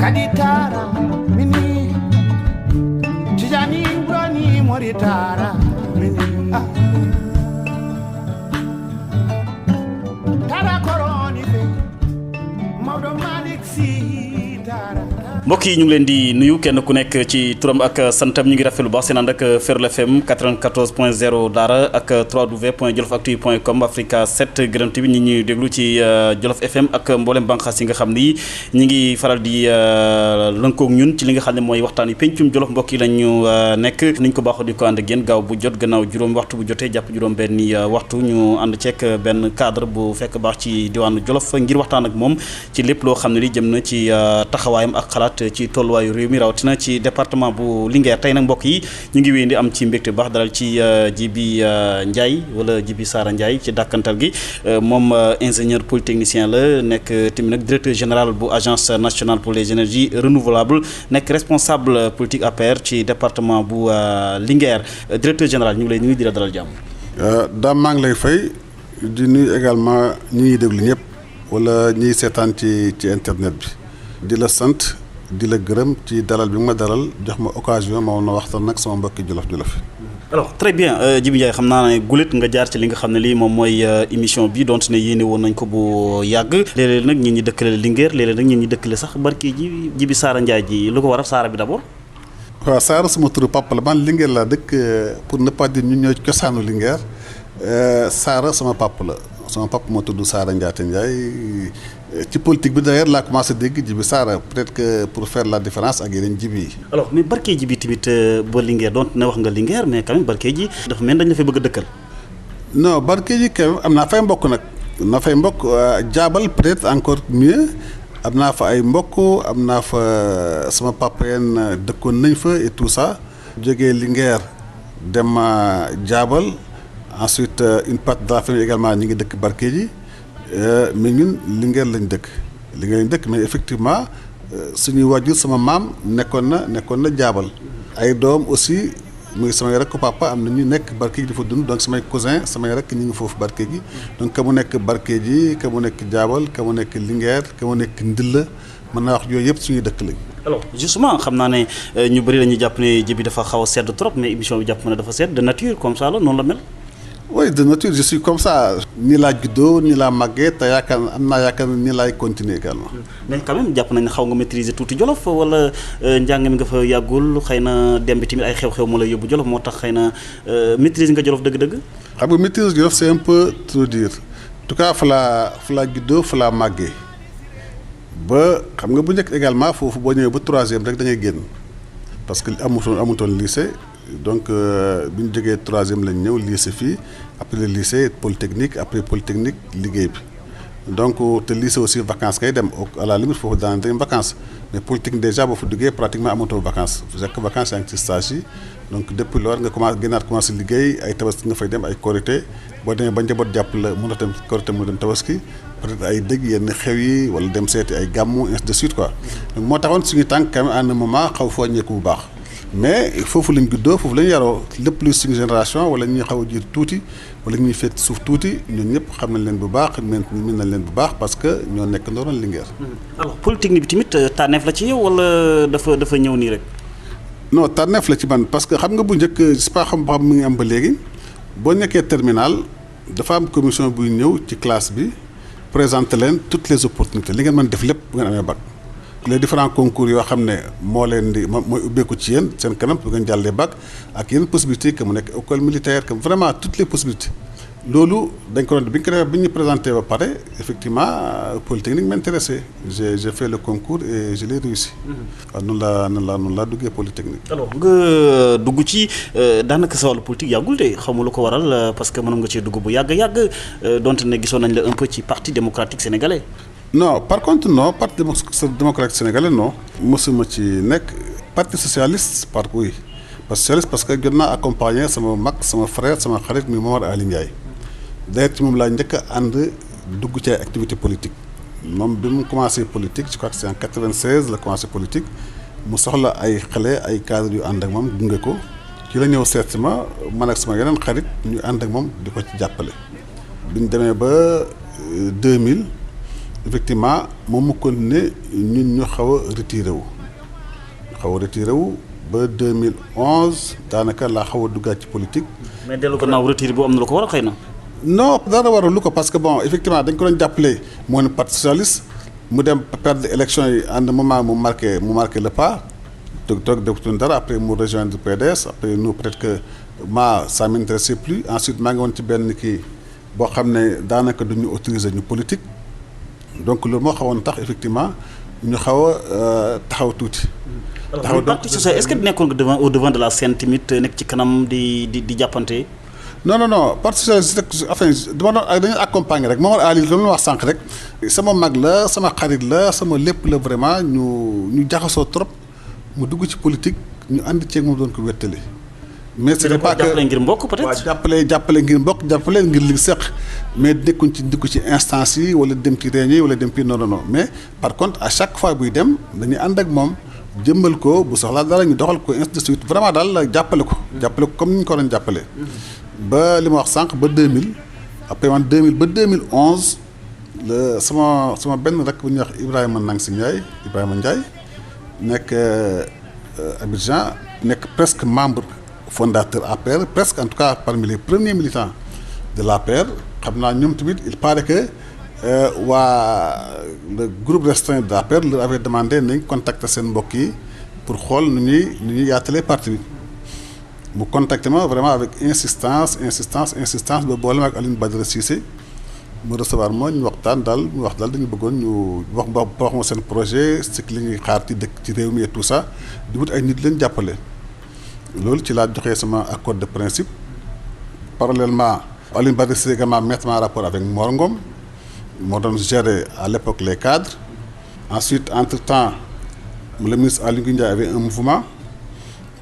kaditara mini tijani brani moritara mini tara koroni fe mawdo malik si tara. mbokk yi ñu ngi leen di nuyu kenn ku nekk ci turam ak santam ñu ngi rafetlu baax seen ànd ak Ferlo FM 94.0 Daara ak www.djolofactu.com Africa 7 gërëm bi ñi ñuy déglu ci Djolof FM ak mboolem bànqaas yi nga xam ni ñi ngi faral di lënkoog ñun ci li nga xam ne mooy waxtaan yi pencum Djolof mbokk yi lañu nekk niñ ko baaxoo di ko ànd ak yéen gaaw bu jot gannaaw juróom waxtu bu jotee jàpp juróom benni waxtu ñu ànd ceek benn cadre bu fekk baax ci diwaanu Djolof ngir waxtaan ak moom ci lépp loo xam ne li jëm na ci taxawaayam ak xalaat ci tolluwaayu réew mi rawatina ci département bu Linguère tey nag mbokk yi ñu ngi wéy di am ci mbégte baax dalal ci Djiby Ndiaye wala Djiby Sara Ndiaye ci dàkkantal gi moom ingénieur polytechnicien la nekk tamit nag directeur général bu agence nationale pour les énergies renouvelables nekk responsable politique APR ci département bu Linguère directeur général ñu ngi lay nuyu di la dalal jàmm. daam maa ngi lay fay di nuyu également ñi ñuy déglu ñëpp wala ñiy seetaan ci internet bi di la sant. di la gërëm ci dalal bi ma dalal jox ma occasion ma woon na waxtaan nag sama mbokki Djolof. alors très bien Djiby Ndiaye xam naa ne gulet nga jaar ci li nga xam ne lii moom mooy émission bi donte ne yéene woon nañ ko bu yàgg léeg-léeg nag ñi dëkkale Linguère léeg-léeg nag ñi dëkkale sax barki ji Djiby Sara Ndiaye ji lu ko waral Sara bi d'abord. waaw Sara sama turu papa la man Linguère laa dëkk pour ne pas dire ñu ñëw cosaanu Linguère Sara sama papa la sama papa moo tudd Sara Ndiaye ci politique bi d'ailleurs laa commencé dégg Djiby Sara peut-être que pour faire la différence ak yeneen Djiby yi. alors mais barke ji bi tamit ba Linguère donc ne wax nga Linguère mais quand même barke ji dafa mel dañ la fay bëgg a dëkkal. non barke ji quand même am naa fay mbokk nag na fay mbokk jaabal peut-être encore mieux am naa fa ay mbokk am naa fa sama papa yeen dëkkoon nañ fa et tout ça. jógee Linguère dem jaabal ensuite une partie de la famille également ñi ngi dëkk barke ji. mais ñun Linguère lañ dëkk mais effectivement suñuy wàjjur sama maam nekkoon na jaabal ay doom aussi muy samay rakk papa am na ñu nekk barke ji dafa dund donc samay cousin samay rakk ñu ngi foofu barke ji donc ka mu nekk barke ji ka mu nekk jaabal ka mu nekk Linguère ka mu nekk Ndilla mën naa wax yooyu yëpp suñuy dëkk lañ. alors justement xam naa ne ñu bëri la ñuy jàpp ne Djiby dafa xaw a sedd trop mais émission bi jàpp na dafa sedd de nature comme ça la noonu la mel. oui de nature je suis comme ça nii laa juddoo nii laa màggee te yaakaar nii laay continuer également. mais quand même jàpp nañ ne xaw nga maîtriser tuuti Jolof wala njàng mi nga fa yàggul xëy na dem bi tamit ay xew-xew moo lay yóbbu Jolof moo tax xëy na maîtriser nga Jolof dëgg-dëgg. xam nga maîtriser Jolof c'est un peu trop dire en tout cas fa laa juddoo fa laa màggee ba xam nga bu njëkk également foofu boo ñëwee ba troisième rek da ngay génn parce que amutoon lycée. donc bi ñu jógee troisième lañ ñëw lycée fii après le lycée polytechnique après polytechnique liggéey bi donc te lycée aussi vacances kay dem à la limite foofu daan dem vacances mais polytechnique déjà boo fa duggee pratiquement amatoo vacances fekk vacances yaa ngi ci stage yi donc depuis loolu nga commencé liggéey ay tabaski nga fay dem ay korité boo demee ba njaboot jàpp la mën a dem korité mën a dem tabaski peut-être ay dëgg yenn xew yi wala dem seeti ay gàmmu ainsi de suite quoi donc moo taxoon suñu tànk quand même à un moment xaw foo ñeeku bu baax. mais foofu lañ juddoo foofu lañ yaroo lépp lu suñu génération wala ñuy xaw a jiir tuuti wala ñuy féet suuf tuuti ñun ñëpp xam nañ leen bu baax min nañ leen bu baax parce que ñoo nekk ndooroon Linguère. alors politique bi tamit tànneef la ci yow wala dafa ñëw nii rek. non tànneef la ci man parce que xam nga bu njëkk je sais pas xam mu ngi am ba léegi boo nekkee terminal dafa am commission buy ñëw ci classe bi présenter leen toutes les opportunités li ngeen mën def lépp bu ngeen amee bac. les différents concours yoo xam ne moo leen di mooy ubbeeku ci yéen seen kanam bu ngeen jàllee bac ak yenn possibilités que mu nekk école militaire que vraiment toutes les possibilités loolu dañ ko doon bi ñu présenté ba pare effectivement polytechnique m'intéressait j'ai fait le concours et je l'ai réussi. waaw noonu laa duggee polytechnique. alors nga dugg ci daanaka sa wàllu politique yàggul de xamu lu ko waral parce que mënoon nga cee dugg bu yàgg donte ne gisoon nañ la un peu ci parti démocratique sénégalais. non par contre non parti démocratique sénégalais non mosuma ci nekk parti socialiste oui socialiste parce que jot naa accompagner sama mag sama frère sama xarit mi Momar Aly Ndiaye d'ailleurs ci moom laa njëkk a ànd dugg ci ay activité politique moom bi mu commencé politique je crois que c'est en 96 la commencé politique mu soxla ay xale ay cadres yu ànd ak moom gunge ko ci la ñëw seet si ma man ak sama yeneen xarit ñu ànd ak moom di ko ci jàppale bi ñu demee ba 2000 effectivement moom mu continuer ñun ñu xaw a retiré wu ba 2011 daanaka laa xaw a duggaat ci politique. mais dellu gannaaw retiré bu am na lu ko war a xëy na. non dara waral lu ko parce que bon effectivement dañ ko doon jàppale moo ne parti socialiste mu dem perdre élection yi en un moment mu marqué le pas toog defutoon dara après mu rejoindre PDS après nous peut-être que ça m'intéressait plus ensuite maa ngi woon ci benn kii boo xam ne daanaka duñu autoriser ñu politique donc loolu moo xawoon tax effectivement ñu xaw a taxaw tuuti. taxaw parti social est-ce que nekkoon nga au devant de la scène tamit nekk ci kanam di jàppante. non parti socialiste enfin dañu accompagner rek moom Aly loolu la wax sànq rek sama mag la sama xarit la sama lépp la vraiment ñu jaxasoo trop mu dugg ci politique ñu ànd ceeg moom doon ko wettali. mais c'est pas que jàppale ngir mbokk peut-être. waaw jàppale ngir mbokk jàppale ngir li seq mais nekkuñ ci dugg ci instance yi wala dem ci réunion yi wala dem ci non mais par contre à chaque fois buy dem dañuy ànd ak moom jëmbal ko bu soxlaa dara ñu doxal ko ainsi de suite vraiment daal jàppale ko comme ni ñu ko doon jàppale. ba li ma wax sànq ba 2000 après man 2000 ba 2011 la sama benn rek bu ñuy wax Ibrahima Ndiaye nekk Abidjan nekk presque membre fondateur APR presque en tout cas parmi les premiers militants de l'APR xam naa ñoom tamit il paraît que le groupe restreint de l'APR leur avait demandé nañ contacter seen mbokk yi pour xool nu ñuy yaatalee parti bi. mu contacté ma vraiment avec insistance ba boole ma ak Aline Badara Cissé mu recevoir ma ñu waxtaan daal dañu bëggoon ñu wax ma seen projet ce que li ñuy xaar ci dëkk ci réew mi et tout ça di wut ay nit leen jàppale. loolu ci laa joxee sama accord de principe parallèlement Aline Badara Cissé également mettre en rapport avec Mor Ngom moo doon gérer à l'époque les cadres ensuite entre-temps le ministre Aly Ngouille Ndiaye avait un mouvement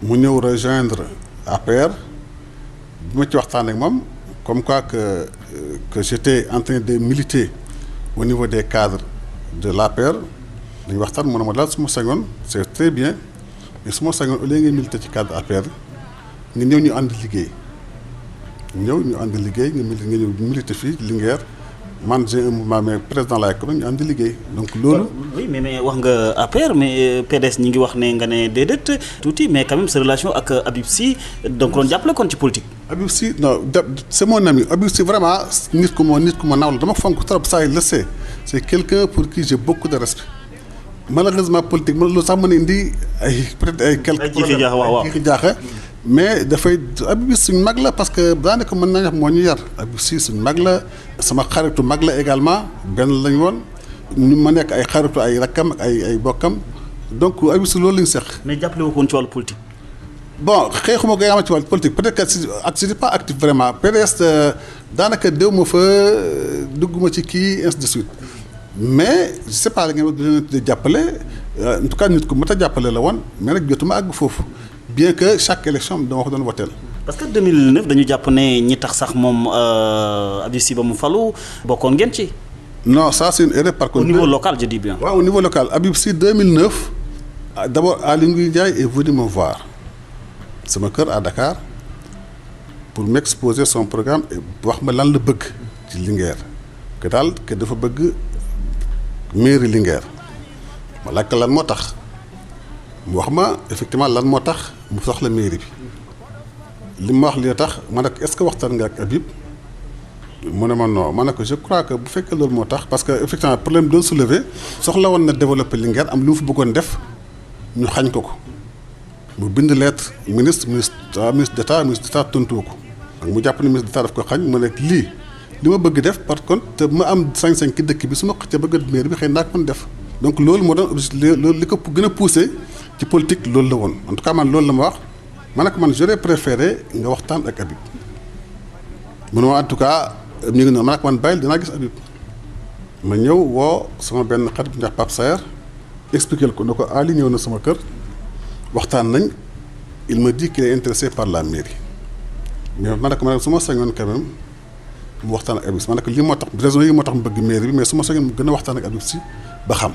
mu ñëw rejoindre APR bi ma ci waxtaan ak moom comme quoi que j'étais en train de militer au niveau des cadres de l'APR dañu waxtaan mu ne ma daal su ma sañoon c'est très bien mais su ma sañoon au lieu ngay militer ci cadre APR nga ñëw ñu ànd liggéey nga ñëw militer fii Linguère man j'ai un mouvement mais président laay ko ñu ànd liggéey donc loolu. oui mais wax nga APR mais PDS ñi ngi wax ne nga ne déedéet tuuti mais quand même sa relation ak Habib Sy donc doon jàppale kon ci politique. Habib Sy non c'est mon ami Habib Sy vraiment nit ku ma naw la dama fonk trop ça il le sait c'est quelqu'un pour qui j'ai beaucoup de respect malheureusement politique loolu sax mën a indi ay peut-être ay quelques problèmes jaaxa mais dafay Habib Sy suñ mag la parce que daanaka mën nañu wax moo ñu yar Habib Sy suñ mag la sama xaritu mag la également benn lañ woon ñu ma nekk ay xaritu ay rakkam ak ay bokkam donc Habib Sy loolu lañ seq. mais jàppale wu ko woon ci wàllu politique. bon xeexuma ko yaa ma ci wàllu politique peut-être que c'était pas actif vraiment PDS daanaka déw ma fa dugguma ci kii ainsi de suite mais je sais pas la ngeen di jàppale en tout cas nit ku mat a jàppale la woon mais nag jotuma àgg foofu. bien que chaque élection dama ko doon woteel. parce que 2009 dañu jàpp ne ñi tax sax moom Habib Sy ba mu falu bokkoon ngeen ci. non ça c'est une erreur par contre. au niveau local je dis bien. waaw au niveau local Habib Sy 2009 d'abord Aly Ngouille Ndiaye est venu me voir sama kër à Dakar pour m'exposer son programme wax ma lan la bëgg ci Linguère que dafa bëgg mairie Linguère ma laaj ko lan moo tax. mu wax ma effectivement lan moo tax mu soxla mairie bi li ma wax li tax ma ne ko est-ce que waxtaan nga ak Habib mu ne ma non ma ne ko je crois que bu fekkee loolu moo tax parce que effectivement problème doon soulevé soxla woon na développer Linguère am lu mu fi bëggoon def ñu xañ ko mu bind lettre ministre d'État tontu ko mu jàpp ne ministre d'État daf ko xañ mu nekk lii li ma bëgg def par contre te ma am sañ-sañ ki dëkk bi su ma xëccee bëgg mairie bi xëy naa ko mën def donc loolu moo doon objectif loolu li ko gën a poussé ci politique loolu la woon en tout cas man loolu la ma wax ma ne ko man j'aurais préféré nga waxtaan ak Habib mun ma en tout cas ñu ngi noonu ma ne ko man bàyyil dinaa gis Habib ma ñëw woo sama benn xarit bu ñuy wax Pape Saer expliqué ko ne ko Ali ñëw na sama kër waxtaan nañ il me dit qu'il est intéressé par la mairie mais ma ne ko man su ma sañoon quand même mu waxtaan ak Habib Sy ma ne ko lii moo tax raison yi moo tax mu bëgg mairie bi mais su ma sañoon mu gën a waxtaan ak Habib Sy ba xam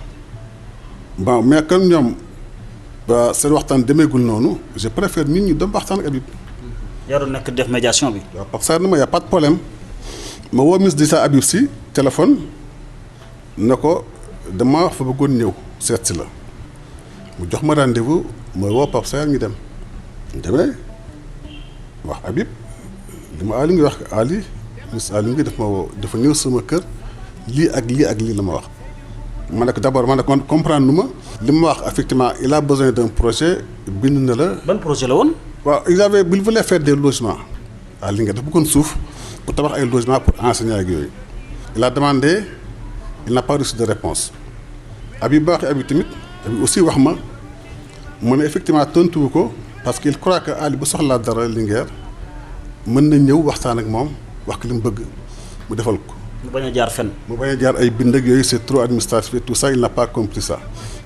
bon mais comme ñoom ba seen waxtaan demeegul noonu je préfère nit ñi dem waxtaan ak Habib. yaa doon nekk def médiation bi. waaw Pape Sarr na ma y a pas de problème ma woo ministre d'État Habib Sy téléphone ne ko dama fa bëggoon ñëw seet si la mu jox ma rendez-vous ma woo Pape Sarr ñu dem demee wax Habib li ma Aly Ngouille wax Aly ministre Aly Ngouille daf ma woo dafa ñëw sama kër lii ak lii la ma wax ma ne ko d'abord ma ne ko comprendre nu ma li ma wax effectivement il a besoin d'un projet bind na la. ban projet la woon. waaw il voulait faire des logements à Linguère dafa bëggoon suuf pour tabax ay logements pour enseignants ak yooyu il a demandé il n'a pas reçu de réponse Habib ba waxee Habib tamit Habib aussi wax ma mu ne effectivement tontuwu ko parce qu'il croit que Aly bu soxlaa dara Linguère mën na ñëw waxtaan ak moom wax ko li mu bëgg mu defal ko. mu bañ a jaar fenn. mu bañ a jaar ay bind ak yooyu c'est trop administratif et tout ça il n'a pas compris ça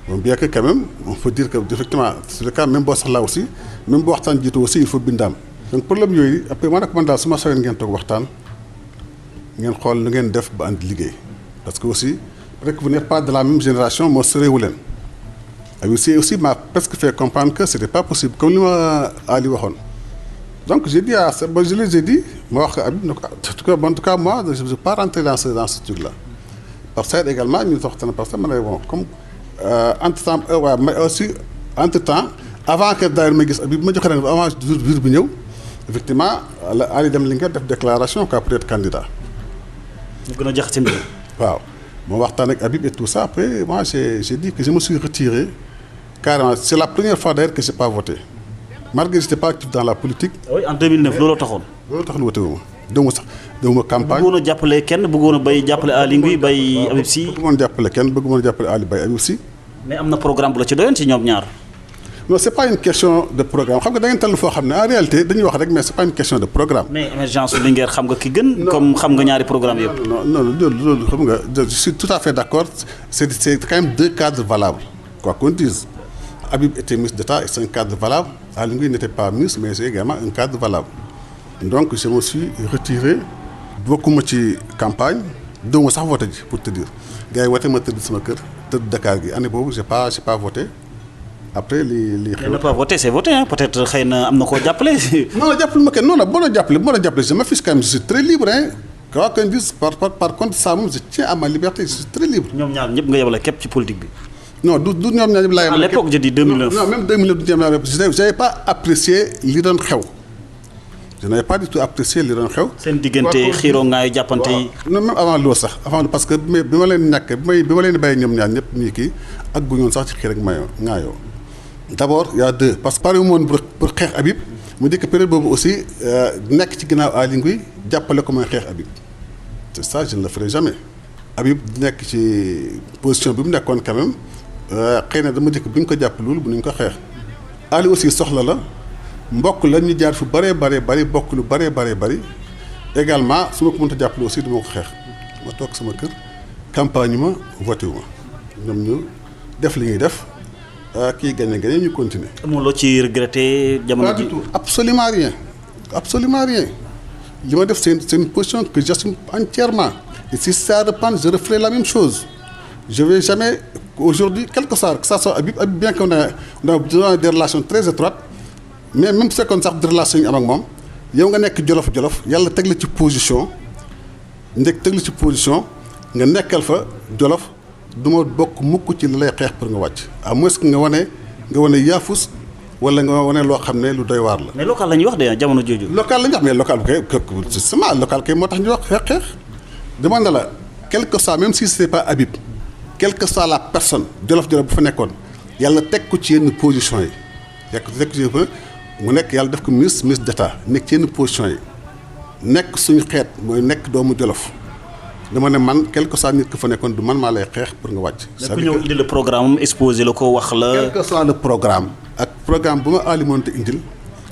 bon bien que quand même on peut dire que effectivement c'est le cas même boo soxlaa aussi même bu waxtaan jiitu aussi il faut bindaam donc problème yooyu après ma ne ko man daal su ma soxleen ngeen toog waxtaan ngeen xool nu ngeen def ba andi liggéey parce que aussi peut-être que vous n'êtes pas de la même génération moo soreewu leen Habib Sy aussi m'a presque fait comprendre que c'était pas possible comme li ma Ali waxoon donc j'ai dit je les ai dit ma wax ko Habib ne ko en tout cas moi je ne veux pas rentrer dans ce truc là parce que également ñu waxtaan parce que ma ne bon comme entre temps waaw mais aussi entre temps avant que d'ailleurs ma gis Habib ma joxe ren avant jour bi ñëw effectivement la Ali dem Linguère def déclaration qu'à peut être candidat. ñu gën a jax ci mbir. waaw moo waxtaan ak Habib et tout ça après moi j'ai dit que je me suis retiré carrément c'est la première fois d'ailleurs que j'ai pas voté malgré que j'étais pas actif dans la politique. oui en 2009 looloo taxoon. loolu tax na wote wu ma dewuma sax dewuma campagne. bëggoon a jàppale kenn bëggoon a bay jàppale Aly Ngouille bay Habib Sy. bëggoon jàppale kenn bëggoon jàppale Aly bay Habib Sy. mais am na programme bu la ci doyoon ci ñoom ñaar. non c'est pas une question de programme xam nga da ngeen toll foo xam ne en réalité dañuy wax rek mais c'est pas une question de programme. mais émergence Linguère xam nga ki gën. comme xam nga ñaari programme yëpp. non loolu xam nga je suis tout à fait d'accord c'est quand même deux cadres valables quoi qu'on dise Habib était ministre d'État et c'est un cadre valable Aly Ngouille n'était pas ministre mais c'est également un cadre valable donc je me suis retiré bokkuma ci campagne dewuma sax voté ji pour te dire gars yi wote ma tëdd sama kër tëdd Dakar gi année boobu j'ai pas voté. après li xew. ne pas voter c'est voter hein peut-être xëy na am na koo jàppale. non jàppale ma kenn non boo doon jàppale je m'affiche quand même je suis très libre hein quoi qu'on dise par contre ça moom je tiens à ma liberté je suis très libre. ñoom ñaar ñëpp nga yebale képp ci politique bi. non du ñoom ñaar ñëpp laa yebale. à l'époque je dis 2009. non même 2009 du ñoom ñaar j'avais pas apprécié li doon xew. je n'avais pas du tout apprécié li doon xew. seen diggante xiiroo ngaayu jàppante yi. non même avant loolu sax avant parce que bi ma leen ñàkk bi ma leen bàyyi ñoom ñaar ñëpp ñii kii ak gu ñoon sax ci xii rek ngaayoo d'abord il y a deux parce que pare moon pour xeex Habib mu njëkk période boobu aussi nekk ci ginnaaw Aly Ngouille jàppale ko mooy xeex Habib c'est ça je ne le ferai jamais Habib nekk ci position bi mu nekkoon quand même xëy na dama njëkk bu ñu ko jàpp loolu bu ñu ko xeex Aly aussi soxla la mbokk la ñu jaar fu bëree bëri bokk lu bëree bëri également su ma ko mënta jàppale aussi duma ko xeex ma toog sama kër campagne ma voté wu ma ñoom ñu def li ñuy def kii gagné ñu continuer. amoo loo ci regretté jamono ji. pas du tout absolument rien li ma def c'est une position que j'assume entièrement et si ça reprend je referai la même chose je vais jamais aujourd'hui quelque soit que ça soit Habib bien qu'on a des relations très étroites mais même bu fekkoon sax des relations yi am ak moom yow nga nekk Djolof yàlla teg la ci position nga nekkal fa Djolof du ma bokk mukk ci li lay xeex pour nga wàcc à moins que nga wane yaafus wala nga wane loo xam ne lu doy waar la. mais local la ñuy wax de jamono jooju. local la ñuy wax mais local bi kay justement local kay moo tax ñu wax xeex demande la quel que soit même si c'était pas Habib quelle que soit la personne Djolof bu fa nekkoon yàlla teg ko ci yenn position yi teg ko ci mu nekk yàlla def ko ministre d'État nekk ci yenn position yi nekk suñu xeet mooy nekk doomu Djolof. dama ne man quelque soit nit ku fa nekkoon du man maa lay xeex pour nga wàcc. c'est-à-dire que ñëw indi le programme exposé la ko wax la. quel que soit le programme. ak programme bu ma Aly mënta indil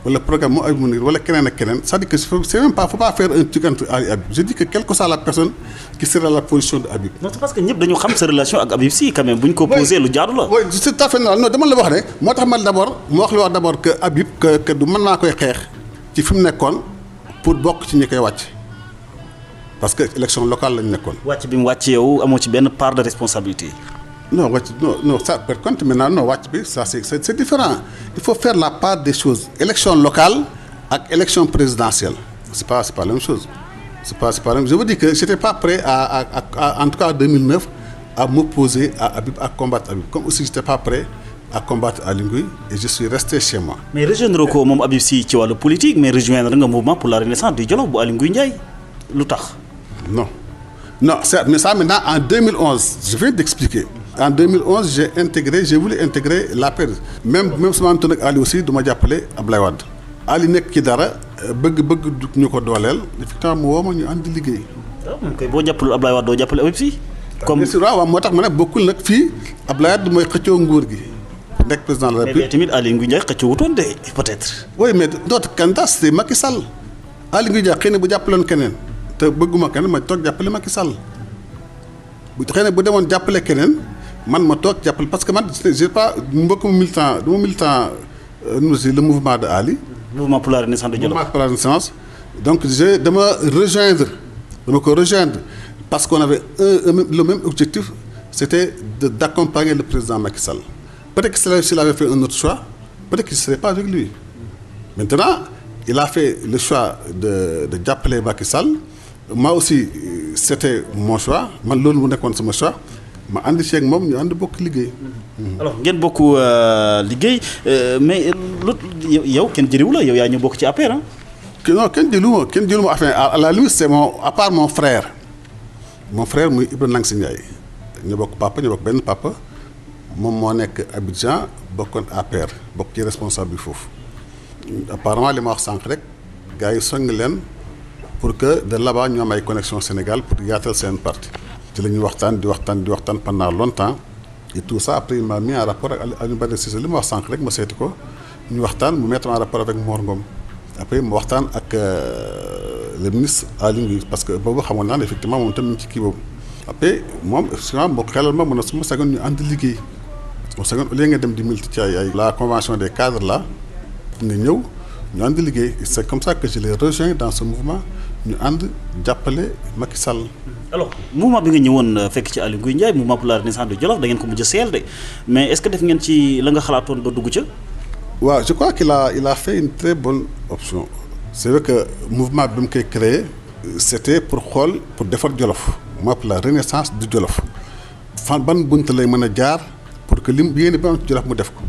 wala programme mu Habib mën wala keneen ak keneen c'est-à-dire que c'est même pas faut pas faire un truc entre Aly et Habib je dis que quelle que soit la personne qui sera la position de Habib. non c'est parce que ñëpp dañu xam sa relation ak Habib Sy quand même bu ñu ko posé lu jaadu la. oui c'est tout à fait normal non dama la wax ne moo tax man d'abord ma wax la wax d'abord que Habib que du man maa koy xeex ci fi mu nekkoon pour bokk ci ñi koy wàcc. parce que élection locale lañu nekkoon. wàcc bi mu wàcc yow amoo ci benn part de responsabilité. non ça par contre maintenant non wàcc bi ça c'est différent il faut faire la part des choses élection locale ak élection présidentielle c'est pas la même chose c'est pas la même je veux dire que j'étais pas prêt à en tout cas en 2009 à m'opposer à Habib, à combattre Habib. Comme aussi, je n'étais pas prêt à combattre Aly Ngouille et je suis resté chez moi. Mais rejoindre ko moom Habib Sy ci wàllu politique mais rejoindre nga mouvement pour la renaissance du Djolof bu Aly Ngouille Ndiaye lu tax. Non. Non, certes, mais ça maintenant en 2011, je viens d'expliquer. En 2011, j'ai voulu intégrer l'APR. Même sama Antoine ak Ali aussi du ma jàppale Ablaye Wade. Ali nekk ci dara bëgg ñu ko dooleel effectivement mu woo ma ñu ànd liggéey. waaw moom kay boo jàppale Ablaye Wade doo jàppale Habib Sy. Comme waaw moo tax ma ne bokkul nag fii Ablaye Wade mooy xëccoo nguur gi. nekk président de la République mais tamit Aly Ngouille Ndiaye xëccoo wutoon de peut-être. oui mais d'autres candidats c'est Macky Sall. Aly Ngouille Ndiaye xëy na bu jàppaloon keneen te bëgguma keneen ma toog jàppale Macky Sall bu xëy na bu demoon jàppale keneen man ma toog jàppale parce que man j'ai pas mbokk militant du ma militant le mouvement de Ali. mouvement pour la renaissance de Djolof. mouvement pour la renaissance donc dama ko rejoindre parce qu'on avait le même objectif c'était d'accompagner le président Macky Sall. Peut-être que s'il avait fait un autre choix, peut-être qu'il ne serait pas avec lui. Maintenant, il a fait le choix de d'appeler Macky Sall. Moi aussi, c'était mon choix. Man loolu mu nekkoon sama choix. Ma ànd ci ak moom ñu ànd bokk liggéey. Alors ngeen bokk liggéey mais yow kenn jëriwu la yow yaa ñu bokk ci APR ah. Non kenn jëlu ma enfin à la limite c'est à part mon frère. Mon frère muy Ibrahima Ndiaye. ñu bokk papa ñu bokk benn papa. moom moo nekk Abidjan bokkoon APR bokk ci responsable bi foofu apparemment li ma wax sànq rek gars yi song leen pour que de là-bas ñu am ay connexion Sénégal pour yaatal seen parti ci la ñuy waxtaan pendant longtemps et tout ça après il m'a mis en rapport ak Aliou Badara Cissé li ma wax sànq rek ma seeti ko ñu waxtaan mu mettre en rapport avec Mor Ngom après mu waxtaan ak le ministre Aly Ngouille parce que boobu xamoon naa ne effectivement moom tam ñu ci kii boobu après moom effectivement moo xelal ma mën a su ma sagoon ñu ànd liggéey. au lieu nga dem di milité ci ay la convention des cadres là nga ñëw ñu ànd liggéey c'est comme ça que je l'ai rejoint dans ce mouvement ñu ànd jàppale Macky Sall. alors mouvement bi nga ñëwoon fekk ci Aly Ngouille Ndiaye mouvement pour la renaissance de Djolof da ngeen ko mujj a seel de mais est-ce que def ngeen ci la nga xalaatoon ba dugg ca. waaw je crois qu'il a fait une très bonne option. c'est vrai que mouvement bi mu koy créé c'était pour defar Djolof mouvement pour la renaissance du Djolof fan ban bunt lay mën a jaar. pour que lim yéen ba am ci Djolof mu def ko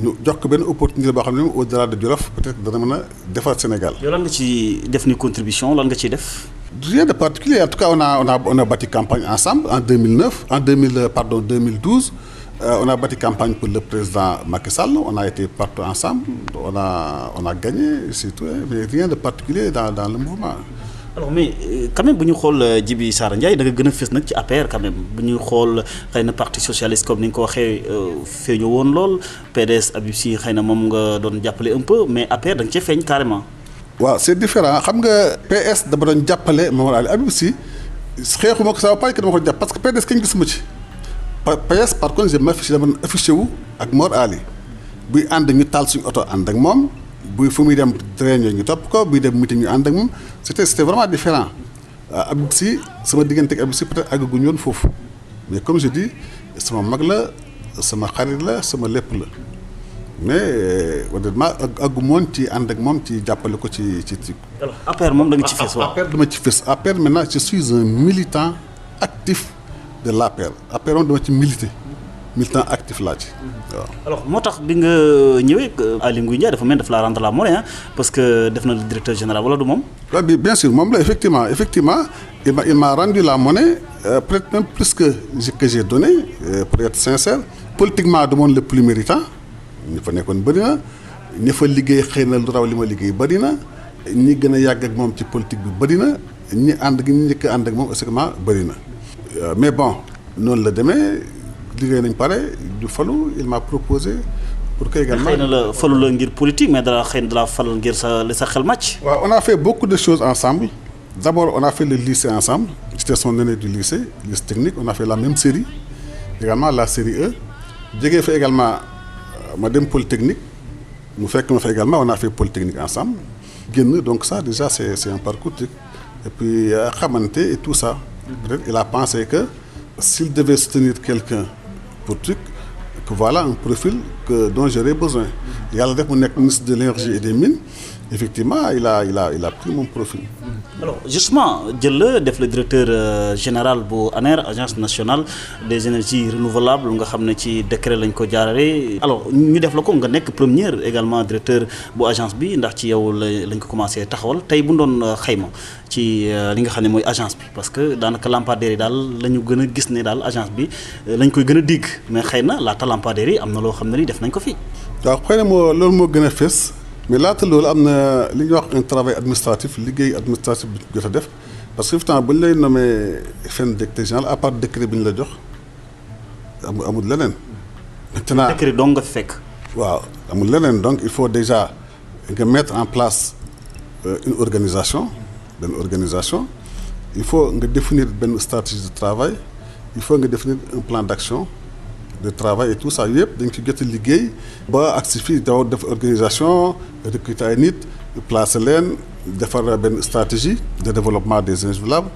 ñu jox ko benn opportunité boo xam ne au-delà de Djolof peut-être dana mën a defar Sénégal. yow lan nga ci def ni contribution lan nga ciy def. Rien de particulier en tout cas on a bâti campagne ensemble en 2012 on a bâti campagne pour le président Macky Sall on a été partout ensemble on a gagné c'est tout mais rien de particulier dans le mouvement. alors mais quand même bu ñu xool Djiby Sara Ndiaye da nga gën a fës nag ci APR quand même bu ñuy xool xëy na parti socialiste comme ni nga ko waxee feeñu woon lool PDS Habib Sy xëy na moom nga doon jàppale un peu mais APR da nga cee feeñ carrément. waaw c'est différent xam nga PS dama doon jàppale Mamadou Ali Habib Sy xeexuma ko ça va pas que dama ko jàpp parce que PDS kañ gisuma ci PS par contre dama doon affiché wu ak Mor Ali buy ànd ñu taal suñu oto ànd ak moom. buy fu muy dem réunion ñu topp ko buy dem meeting ñu ànd ak moom c'était vraiment différent Habib Sy sama diggante ak Habib Sy peut-être àggaguñu woon foofu mais comme je dis sama mag la sama xarit la sama lépp la mais honnêtement àgguma woon ci ànd ak moom ci jàppale ko ci. alors APR moom da nga ci fës waaw. APR dama ci fës APR maintenant je suis un militant actif de l'APR APR moom dama ci militant actif laa ci waaw. alors moo tax bi nga ñëwee Aly Ngouille Ndiaye dafa mel dafa la rendre la monnaie parce que def na le directeur général wala du moom. waaw bien sûr moom la effectivement il m'a rendu la monnaie peut-être même plus que j'ai donné pour être sincère politiquement du monde le plus méritant ñi fa nekkoon bëri na ñi fa liggéey xëy na lu raw li ma liggéey bëri na ñi gën a yàgg ak moom ci politique bi bëri na ñi njëkk ànd ak moom aussi bëri na mais bon noonu la demee. liggéey nañ pare du falu il m'a proposé pour que également. xëy na la falu la ngir politique mais dara xëy na dala fal ngir sa xel màcc. waaw on a fait beaucoup de choses ensemble d'abord on a fait le lycée ensemble j'étais son aîné du lycée technique on a fait la même série également la série E jógee fa également ma dem polytechnique mu fekk ma fa également on a fait polytechnique ensemble génn donc ça déjà c'est un parcours et puis xamante et tout ça peut-être il a pensé que s'il devait soutenir quelqu'un pour truc que voilà un profil dont j'aurais besoin yàlla def mu nekk ministre de l'énergie et des mines effectivement il a pris mon profil. Alors justement jël la def le directeur général bu ANER agence nationale des énergies renouvelables nga xam ne ci décret lañ ko jaarale. alors ñu def la ko nga nekk premier également directeur bu agence bi ndax ci yow lañ ko commencé taxawal tey bu doon xayma ci li nga xam ne mooy agence bi parce que daanaka lampadaires yi daal la ñu gën a gis ne daal agence bi lañ koy gën a dégg mais xëy na laata lampadaires yi am na loo xam ne ni def nañ ko fii. waaw xëy na loolu moo gën a fës. mais laata loolu am na li ñuy wax un travail administratif liggéey administratif bi jot a def parce que pourtant bu ñu lay nommé fenn directeur général à part décret bi ñu la jox amul leneen. maintenant décret dong nga fi fekk. waaw amul leneen donc il faut déjà nga mettre en place une organisation il faut nga définir benn stratégie de travail il faut nga définir un plan d'action de travail et tout ça yëpp dañ ci jot a liggéey ba ak si fii daw def organisation recruter ay nit placer leen defar benn stratégie de développement des énergies renouvelables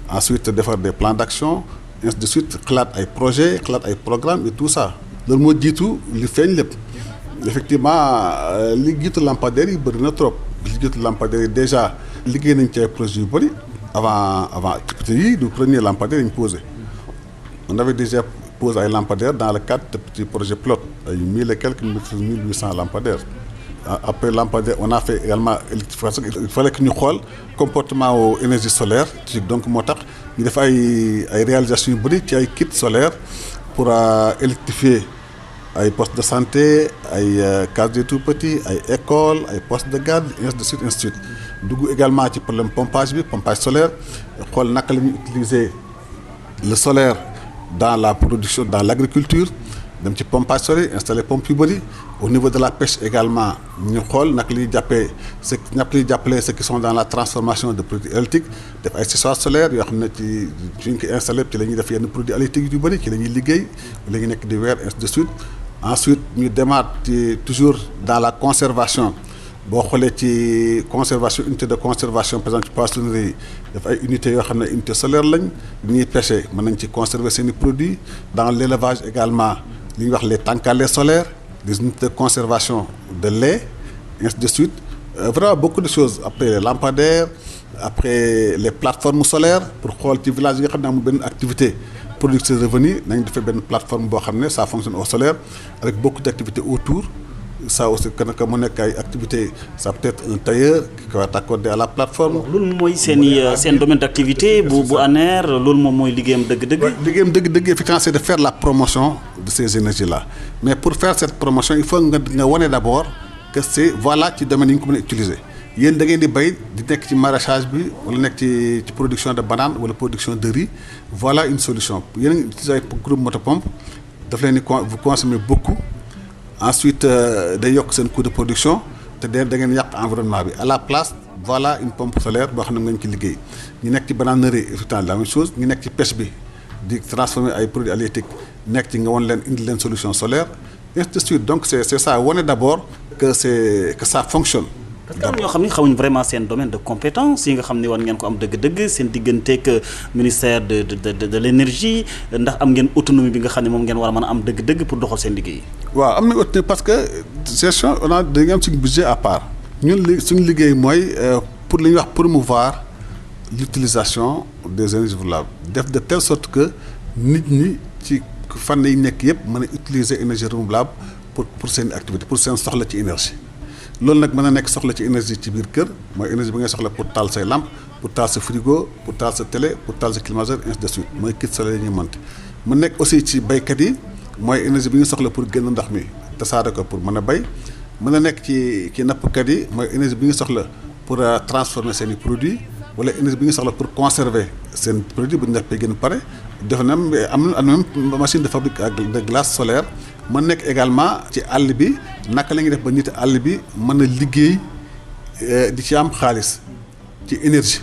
ensuite defar des plans d'action ainsi de suite xalaat ay projets xalaat ay programmes et tout ça loolu moo jiitu li feeñ lépp effectivement li jiitu lampadaires yi bëri na trop li jiitu lampadaires yi déjà liggéey nañ ci ay projets yu bëri avant activité yi du premier lampadaire yi ñu posé on avait déjà posé ay lampadaires dans le cadre de petits projets pilotes ay 1000 et quelques 1800 lampadaires après lampadaires on a fait également électrification il fallait que ñu xool comportement aux énergies solaires ci donc moo tax ñu def ay réalisations yu bëri ci ay kits solaires pour électrifier ay postes de santé ay cases des tout-petits ay écoles ay postes de garde ainsi de suite ainsi de suite dugg également ci problème pompage solaire xool naka la ñuy utiliser le solaire dans la production dans l'agriculture dem ci pompage solaire installer pompe yu bëri au niveau de la pêche également ñu xool naka la ñuy jàppee ceux qui sont dans la transformation de produits halieutiques def ay séchoirs solaires yoo xam ne ci suñ ko installé ci la ñuy def yenn produits halieutiques yu bëri ci la ñuy liggéey la ñuy nekk di weer ainsi de suite ensuite ñu demaat ci toujours dans la conservation boo xoolee ci conservation unité de conservation par exemple ci poissonnerie yi daf ay unités yoo xam ne unité solaire lañ bi ñuy pêcher mën nañ ci conserver seeni produits dans l'élevage également li ñuy wax les tanks à lait solaires des unités de conservation de lait ainsi de suite vraiment beaucoup de choses après les lampadaires après les plateformes solaires pour xool ci village yi nga xam ne amul benn activité productrice de revenu nañ defee benn plateforme boo xam ne ça fonctionne au solaire avec beaucoup d'activités autour ça aussi que mu nekk ay activités ça peut être un tailleur qui va t'accorder à la plateforme. loolu mooy seen domaine d'activité bu ANER loolu moom mooy liggéeyam dëgg-dëgg. liggéeyam dëgg-dëgg effectivement c'est de faire la promotion de ces énergies là mais pour faire cette promotion il faut nga wane d'abord que c'est voilà ci domaine yi nga ko mën a utiliser yéen da ngeen di bay di nekk ci maraîchage bi wala nekk ci production de banane wala production de riz voilà une solution yéen a ngi utiliser ay groupe motopompe daf leen di vous consommez beaucoup. ensuite day yokk seen coût de production te da ngeen yàq environnement bi à la place voilà une pompe solaire boo xam ne ngeen ci liggéey ñu nekk ci bananerie effectivement la même chose ñu nekk ci pêche bi di transformer ay produits halieutiques nekk ci nga won leen indi leen solution solaire ainsi de suite donc c'est ça wane d'abord que ça fonctionne. parce que am ñoo xam ne xamuñ vraiment seen domaine de compétence yi nga xam ne war ngeen ko am dëgg-dëgg seen digganteeg ministère de l'énergie ndax am ngeen autonomie bi nga xam ne moom ngeen war a mën a am dëgg-dëgg pour doxal seen liggéey. waaw am na autonomie parce que gestion on a dañu am suñu budget à part ñun suñu liggéey mooy pour li ñuy wax promouvoir l'utilisation des énergies renouvelables def de telle sorte que nit ñi ci fànn yi nekk yëpp mën a utiliser énergie renouvelable pour seen activité pour seen soxla ci énergie. loolu nag mën a nekk soxla ci énergie ci biir kër mooy énergie bi ngay soxla pour taal say lampe pour taal sa frigo pour taal sa télé pour taal sa climatiseur ainsi de suite mooy kit solaire yi ñuy monter mu nekk aussi ci baykat yi mooy énergie bi nga soxla pour génn ndox mi tasaare ko pour mën a bay mën a nekk ci nappkat yi mooy énergie bi nga soxla pour transformer seen i produits wala énergie bi nga soxla pour conserver seen produit bu ñu nappee gën pare def na am na même machine de fabrique de glace solaire mën nekk également ci àll bi naka la ñuy def ba nit àll bi mën a liggéey di ci am xaalis ci énergie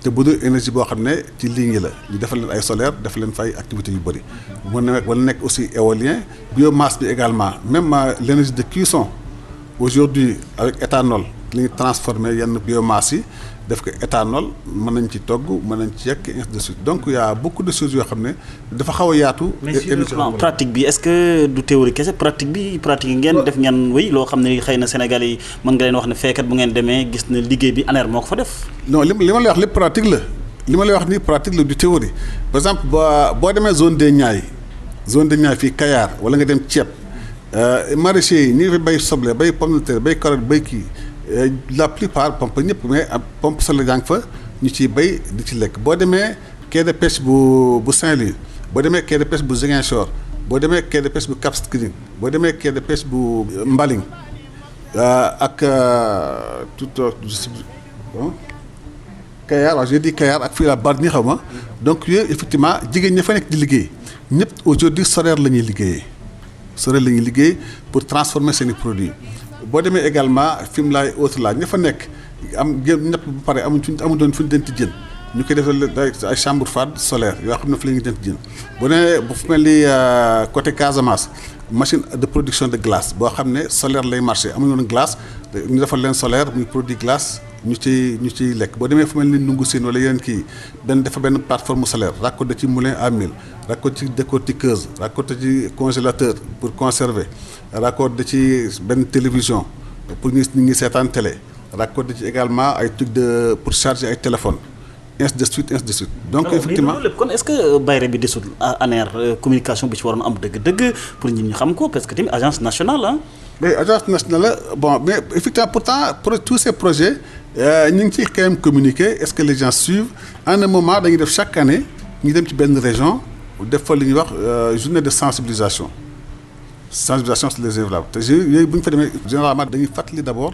te bu dul énergie boo xam ne ci ligne la ñu defal leen ay solaire def leen fay activités yu bëri mën na wala nekk aussi éolien biomasse bi également même l'énergie de cuisson aujourd'hui avec éthanol li ñuy transformer yenn biomasse yi def ko éthanol mën nañ ci togg mën nañ ci yekk ainsi de suite donc il y a beaucoup de choses yoo xam ne dafa xaw a yaatu. mais sur le plan pratique bi est-ce que du théorie kese pratique bi pratique yi ngeen def ngeen wéy loo xam ne xëy na Sénégal yi mën nga leen wax ne fekkat bu ngeen demee gis na liggéey bi ANER moo ko fa def. non li ma lay wax lépp pratique la li ma lay wax nii pratique la du théorie par exemple boo demee zone des Niayes fii Kayar wala nga dem Thiep maraîchers yi ñu ngi fi bay soble bay pomme de terre bay carotte bay kii. La plupart pompe ñëpp mais pompe solaire yaa ngi fa ñu ciy béy di ci lekk boo demee quai de pêche bu Saint-Louis boo demee quai de pêche bu Ziguinchor boo demee quai de pêche bu Cap Skirring boo demee quai de pêche bu Mbaling ak tout Kayar waaw j'ai dit Kayar ak fii la Bargny xaw ma donc yooyu effectivement jigéen ña fa nekk di liggéey ñëpp aujourd'hui solaire la ñuy liggéeyee solaire la ñuy liggéey pour transformer seeni produits. boo demee également Fimelaay autre la ña fa nekk am ñëpp ba pare amu doon fu ñu denti jën ñu koy def ay chambre froide solaire yoo xam ne fa la ñuy denti jën boo nee bu fu mel ni côté Casamance machine de production de glace boo xam ne solaire lay marché amuñu woon glace ñu defal leen solaire muy produit glace ñu ciy lekk boo demee fu mel ni Ndungu Sine wala yeneen kii dafa benn plateforme solaire raccordé ci moulin à mil raccordé ci décortiqueuse raccordé ci congélateur pour conserver raccordé ci benn télévision pour ñu ngi seetaan télé raccordé ci également ay trucs pour charger ay téléphone ainsi de suite donc effectivement lépp kon est-ce que bayre bi desul ANER communication bi ci waroon am dëgg-dëgg pour ñun ñu xam ko parce que tamit agence nationale ah. mais agence nationale bon mais effectivement pourtant pour tous ces projets ñu ngi ciy quand même communiquer est-ce que les gens suivent en un moment dañuy def chaque année ñu dem ci benn région def fa li ñuy wax journée de sensibilisation sur les renouvelables te yooyu bu ñu fa demee généralement dañuy fàttali d'abord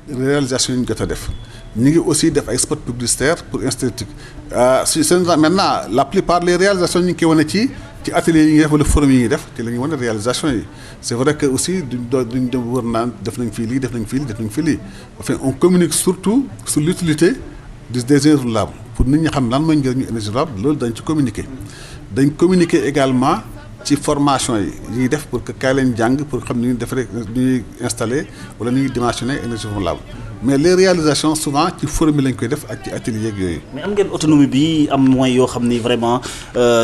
réalisation yi ñu jot a def ñu ngi aussi def ay spots publicitaires pour institut maintenant la plupart les réalisations ñu ngi koy wane ci ateliers yi ñuy def wala forum yi ñuy def ci la ñuy wane réalisation yi c'est vrai que aussi duñ dem wër naan def nañ fii lii def nañ fii lii enfin on communique surtout sur l'utilité des énergies renouvelables pour nit ñi xam lan mooy njëriñu énergie renouvelable loolu dañ ci communiquer également ci formation yi ñuy def pour que kaay leen jàng pour xam ni ñuy defaree ñuy installer wala ñuy dimensionner énergie renouvelable mais les réalisations souvent ci forum yi lañ koy def ak ci atelier yeeg yooyu. mais am ngeen autonomie bi am moyens yoo xam ni vraiment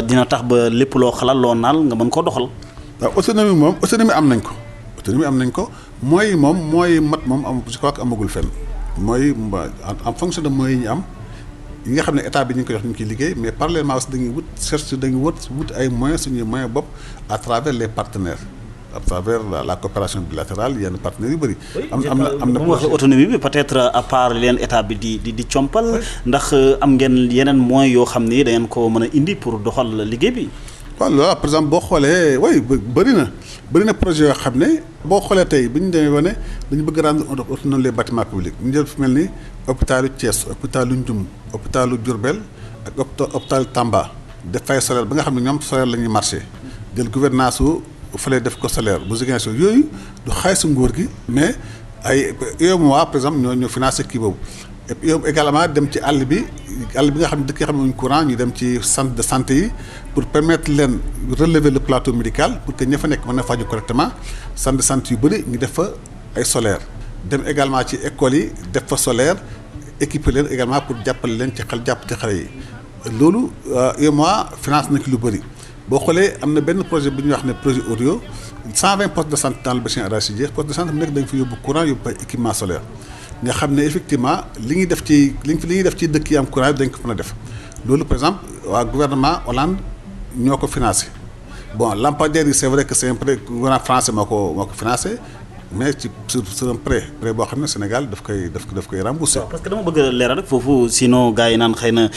dina tax ba lépp loo xalaat loo naal nga mën koo doxal. waaw autonomie am nañ ko mooy mat moom am je crois que amagul fenn mooy en fonction de moyens yi ñu am. yi nga xam ne état bi ñu ngi koy wax ñu ngi ciy liggéey mais parallèlement aussi dañuy wut ay moyens suñuy moyens bopp à travers les partenaires à travers la coopération bilatérale yenn partenaires yu bëri. am na bu waxee autonomie bi peut-être à part leen état bi di compal ndax am ngeen yeneen moyens yoo xam ni da ngeen ko mën a indi pour doxal liggéey bi. waaw loolu par exemple boo xoolee bëri na projet yoo xam ne boo xoolee tey bi ñu demee ba ne dañu bëgg rendre autonome les bâtiments publics ñu jël fu mel ni hôpitalu Thiès hôpitalu Ndioum hôpitalu Diourbel ak hôpitalu Tamba def fay solaire ba nga xam ne ñoom solaire la ñuy marché jël gouvernance su fële def ko solaire bu Ziguinchor yooyu du xaalisu nguur gi mais ay UEMOA par exemple ñoo financé kii boobu et puis également dem ci àll bi nga xam ne dëkk yi xam ne courant ñu dem ci centre de santé yi pour permettre leen relever le plateau médical pour que ña fa nekk mën a faju correctement centre de santé yu bëri ñu def fa ay solaire dem également ci écoles yi def fa solaire équiper leen également pour jàppale leen ci xale yi loolu UEMOA finance na ci lu bëri boo xoolee am na benn projet bu ñuy wax ne projet Orio 120 postes de santé dans le bassin arachidier poste de santé bu nekk dañ fa yóbbu courant yóbbu ay équipement solaire nga xam ne effectivement li ñuy def ci dëkk yi am courant dañ ko mën a def loolu par exemple waa gouvernement Hollande ñoo ko financé bon lampadaires yi c'est vrai que c'est un prêt gouvernement français moo ko financé mais sur un prêt boo xam ne Sénégal daf koy remboursé. parce que dama bëgg a leeral rek foofu sinon gars yi naan xëy na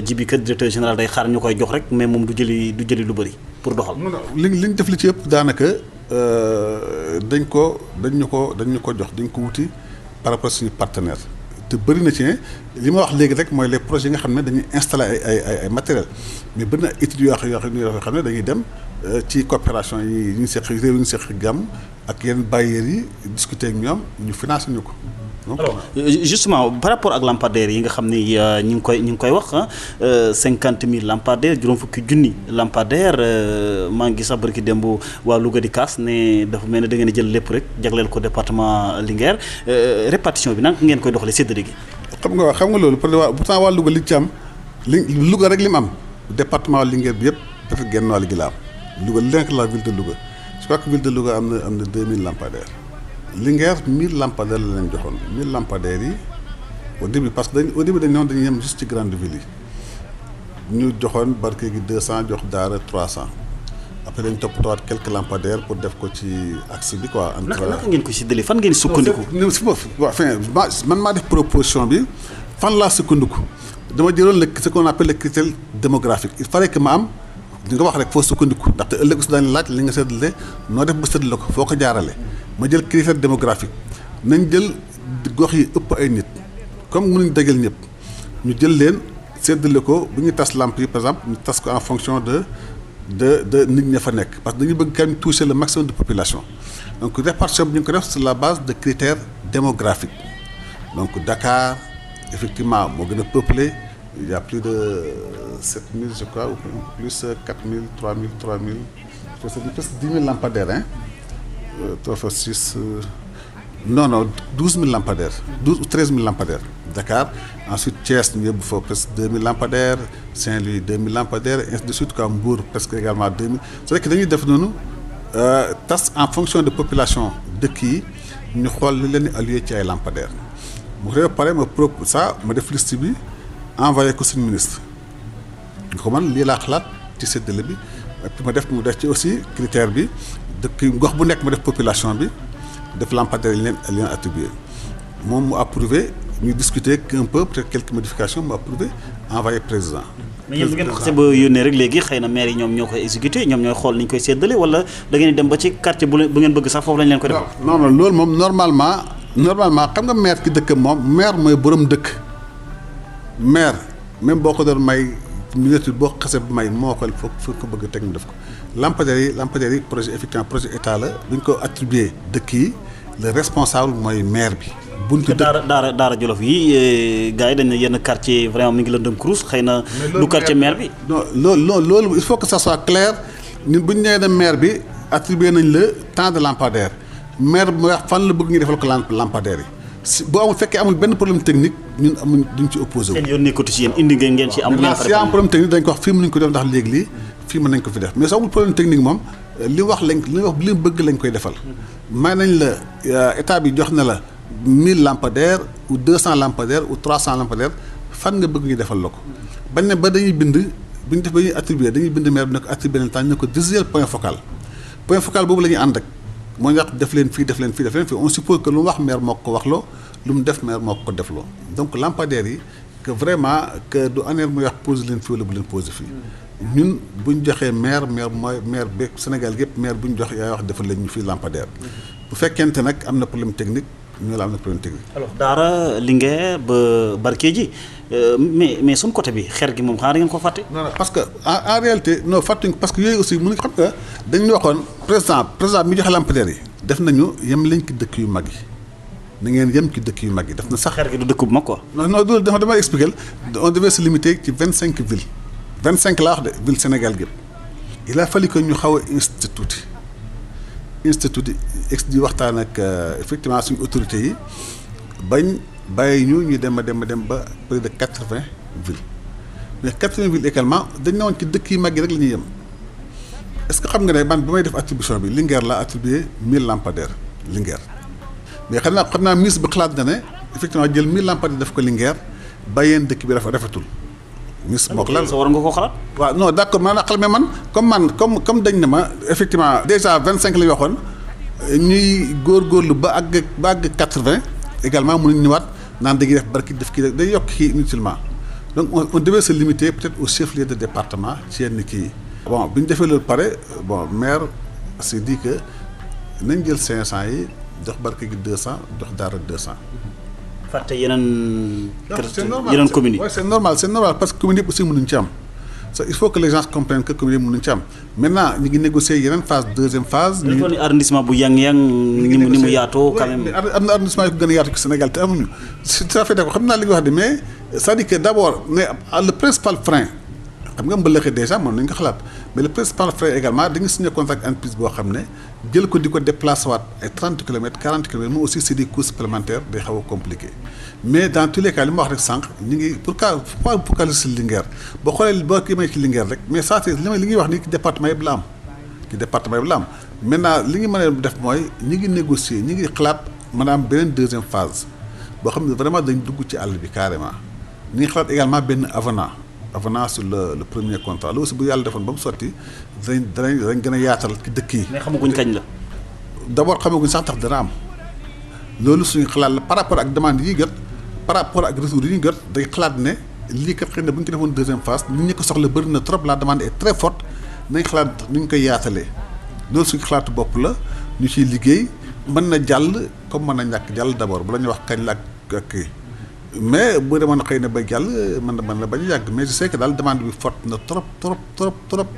Djiby kat directeur général day xaar ñu koy jox rek mais moom du jëli lu bëri pour doxal. non li ñu def li ci yëpp daanaka dañ ñu ko jox dañ ko wuti par rapport suñu partenaire te bëri na ci li ma wax léegi rek mooy les projets yi nga xam ne dañuy installer ay matériel mais bëri na études yoo xam ne dañuy dem ci coopération yi ñu seq réew yi ñu seq gàmm ak yenn bailleurs yi discuter ak ñoom ñu financer ñu ko. alors justement par rapport ak lampadaires yi nga xam ni ñu ngi koy wax 50 000 lampadaires juróom fukki junni lampadaires maa ngi sax barki démb waa Louga di kaas ne dafa mel ne da ngeen a jël lépp rek jagleel ko département Linguère répartition bi nag ngeen koy doxalee séddale gi. xam nga loolu pourtant waa Louga li ci am Louga rek li mu am département Linguère bi yëpp peut-être genn wàll gi la am Louga li nekk la ville de Louga je crois que ville de Louga am na 2000 lampadaires Linguère 1000 lampadaires la leen joxoon 1000 lampadaires yi au début parce que au début dañu yem juste ci grande ville yi ñu joxoon barke gi 200 jox Daara 300 après dañ toppatoo quelques lampadaires pour def ko ci axe bi quoi. naka ngeen ko séddale fan ngeen sukkandiku. man maa def proposition bi fan laa sukkandiku dama jëloon ce qu'on appelle le critère démographique il fallait que ma am li nga wax rek foo sukkandiku ndaxte ëllëg aussi daañu laaj li nga séddale noo def ba séddale ko foo ko jaarale ma jël critère démographique nañ jël gox yi ëpp ay nit comme mënuñ dajal ñëpp ñu jël leen séddale ko bu ñu tas lamp yi par exemple ñu tas ko en fonction de nit ña fa nekk parce que dañu bëgg quand même toucher le maximum de population donc répartition bi ñu ngi ko def sur la base de critères démographiques donc Dakar effectivement moo gën a peuplé il y a plus de 7000 je crois ou plus 4000 3000 presque 10 000 lampadaires hein 3 non 12 000 lampadaires 12 ou 13 000 lampadaires Dakar ensuite Thiès ñu yóbbu fa presque 2000 lampadaires Saint-Louis 2000 lampadaires ainsi de suite comme Mbour presque également 2000 c'est vrai que dañuy def noonu tas en fonction de population dëkk yi ñu xool li leen di alloué ci ay lampadaires bu ko defee pare ma propose ça ma def liste bi envoyé ko suñu ministre nga ko man lii laa xalaat ci séddale bi et puis mu def ci aussi critère bi dëkk gox bu nekk ma def population bi def lampadaires yi leen attribué moom mu approuvé ñu discuter un peu peut-être quelques modifications mu approuvé envoyé président. mais yéen bu ngeen xasee ba yónnee rek léegi xëy na maire yi ñoom ñoo koy exécuté ñoom ñooy xool ni ñu koy séddale wala da ngeen di dem ba ci quartier bu ngeen bëgg sax foofu lañ leen ko defal. non loolu moom normalement xam nga maire ki dëkk moom maire mooy borom dëkk maire même boo ko doon may ministre boo xasee bu may moo xool foo ko bëgg teg mu def ko lampadaires yi projet effectivement projet état la bu ñu ko attribué dëkk yi le responsable mooy maire bi. buñ ko daara Djolof yi gars yi dañ ne yenn quartier vraiment mi ngi lëndëm crous xëy na du quartier maire bi. non loolu il faut que ça soit clair ñun bu ñu nee ne maire bi attribué nañ le temps de lampadaire maire bi mooy wax fan la bëgg ñu defal ko lampadaire yi si boo amul fekkee amul benn problème technique ñun amuñ duñ ci opposé wu. seen yoon nekkatu ci yéen indi ngeen ci am. si am problème technique dañ ko wax fii mën nañ ko def ndax léegi lii fii mën nañ ko fi def mais soo amul problème technique moom li mu bëgg lañ koy defal may nañ la état bi jox na la 1000 lampadaires ou 200 lampadaires ou 300 lampadaires fan nga bëgg ñu defal la ko bañ ne ba dañuy bind bu ñu def ba ñuy attribué dañuy bind maire bi ne ko attribué leen temps ñu ne ko désigner point focal boobu la ñuy ànd ak moo ñu wax def leen fii on suppose que lu mu wax maire moo ko waxloo lu mu def maire moo ko defloo donc lampadaires yi que vraiment que du ANER muy wax pose leen fii wala bu leen pose fii ñun bu ñu joxee maire mooy maire bi Sénégal yëpp maire bu ñu jox yaay wax defal leen ñu fii lampadaire bu fekkente nag am na problème technique ñu la am na problème technique. alors Daara Linguère ba Barkédji mais suñ côté bi xeer gi moom xanaa da ngeen ko fàtte. non parce que en réalité non fàttuñ parce que yooyu aussi mënuñ xam nga dañu waxoon président mi joxe lampadaires yi def nañu yem lañ ci dëkk yu mag yi na ngeen yem ci dëkk yu mag yi def na sax. xeer gi du dëkk bu mag quoi. non loolu dama expliquer on devait se limiter ci 25 villes 25 laa wax de ville Sénégal gépp il a fallu que ñu xaw a institut di waxtaan ak effectivement suñu autorités yi bañ bàyyi ñu dem ba près de 80 villes mais 80 villes également dañ ne woon ci dëkk yi mag yi rek la ñuy yem est-ce que xam nga ne man bi may def attribution bi Linguère laa attribué 1000 lampadaires Linguère mais xam naa ministre bi xalaat na ne effectivement jël 1000 lampadaires def ko Linguère bàyyeen dëkk bi rafetul. ministre bokk la war nga ko xalaat. waaw non d'accord maanaam xel mais man comme dañ ne ma effectivement déjà 25 la ñu waxoon ñuy góorgóorlu ba àgg 80 également mënuñ ñëwaat naan dañuy def barki def kii day yokk kii inutilement donc on devait se limiter peut-être au chef-lieu de département ci yenn kii yi. bon bi ñu defee loolu pare maire s'est dit que nañ jël 500 yi jox barki gi 200 jox Daara 200. fàtte yeneen communes yi. c'est normal parce que communes yëpp aussi mënuñ ci am il faut que les gens comprennent que communes yëpp mënuñ ci am maintenant ñu ngi négocier yeneen phase deuxième phase. ñu ngi arrondissement bu yang ni mu yaatoo quand même. am na arrondissement yu ko gën a yaatu ci Sénégal te amuñu tout à fait d'accord xam naa li nga wax de mais c'est-à-dire que d'abord le principal frein xam nga mbëllëxe déjà moom nañ ko xalaat mais le principal frein également dañu signé contrat ak entreprise boo xam ne jël ko di ko déplacé waat ay 30 kilomètres 40 kilomètres moom aussi c'est des coûts supplémentaires day xaw a compliqué mais dans tous les cas li ma wax rek sànq ñu ngi pourquoi focaliser si Linguère boo xoolee boo kii may ci Linguère rek mais ça c'est li ñuy wax ni ci département yëpp la am maintenant li ñu mën a def mooy ñi ngi négocier ñi ngi xalaat maanaam beneen deuxième phase boo xam ne vraiment dañ dugg ci àll bi carrément ñi ngi xalaat également benn avenant sur le premier contrat loolu aussi bu yàlla defoon ba mu sotti danañ gën a yaatal ci dëkk yi. mais xamaguñ kañ la. d'abord xamaguñ sax tax dana am loolu suñu xalaat la par rapport ak demande yi jot par rapport ak retour yi ñu jot day xalaat ne lii kat xëy na bu ñu ko defoon deuxième phase nit ñi ko soxla bëri na trop la demande est très forte nañ xalaat ni ñu koy yaatalee loolu suñu xalaatu bopp la ñu ciy liggéey mën na jàll comme mën na ñàkk jàll d'abord bu la ñuy wax kañ la ak kii mais bu demoon xëy na ba jàll mën na bañ a yàgg mais je sais que daal demande bi forte na trop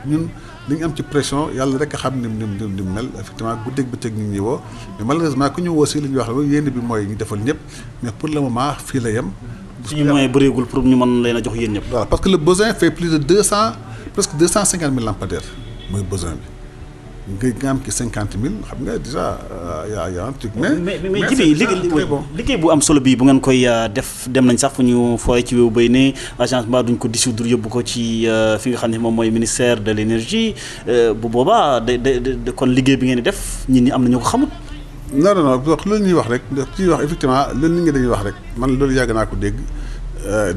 ñun li ñu am ci pression yàlla rek a xam ni mel effectivement guddeeg bëccëg ñu ngi woo mais malheureusement ku ñu woo si li ñuy wax la yéen bi mooy ñu defal ñëpp mais pour le moment fii la yem. suñu moyen bëreegul pour ñu mën leen a jox yéen ñëpp. voilà parce que le besoin fait plus de presque 250 000 lampadaires mooy besoin bi. nga am ci 50 000 xam nga déjà y a un truc mais Djiby liggéey bu am solo bi bu ngeen koy def dem nañ sax fu ñu fooy ci wéewu bay ne agence ba duñ ko dissoudre yóbbu ko ci fi nga xam ne moom mooy ministère de l'énergie bu boobaa de kon liggéey bi ngeen di def nit ñi am na ñu ko xamut. non loolu ñuy wax rek ci wax effectivement loolu nit ñi dañuy wax rek man loolu yàgg naa ko dégg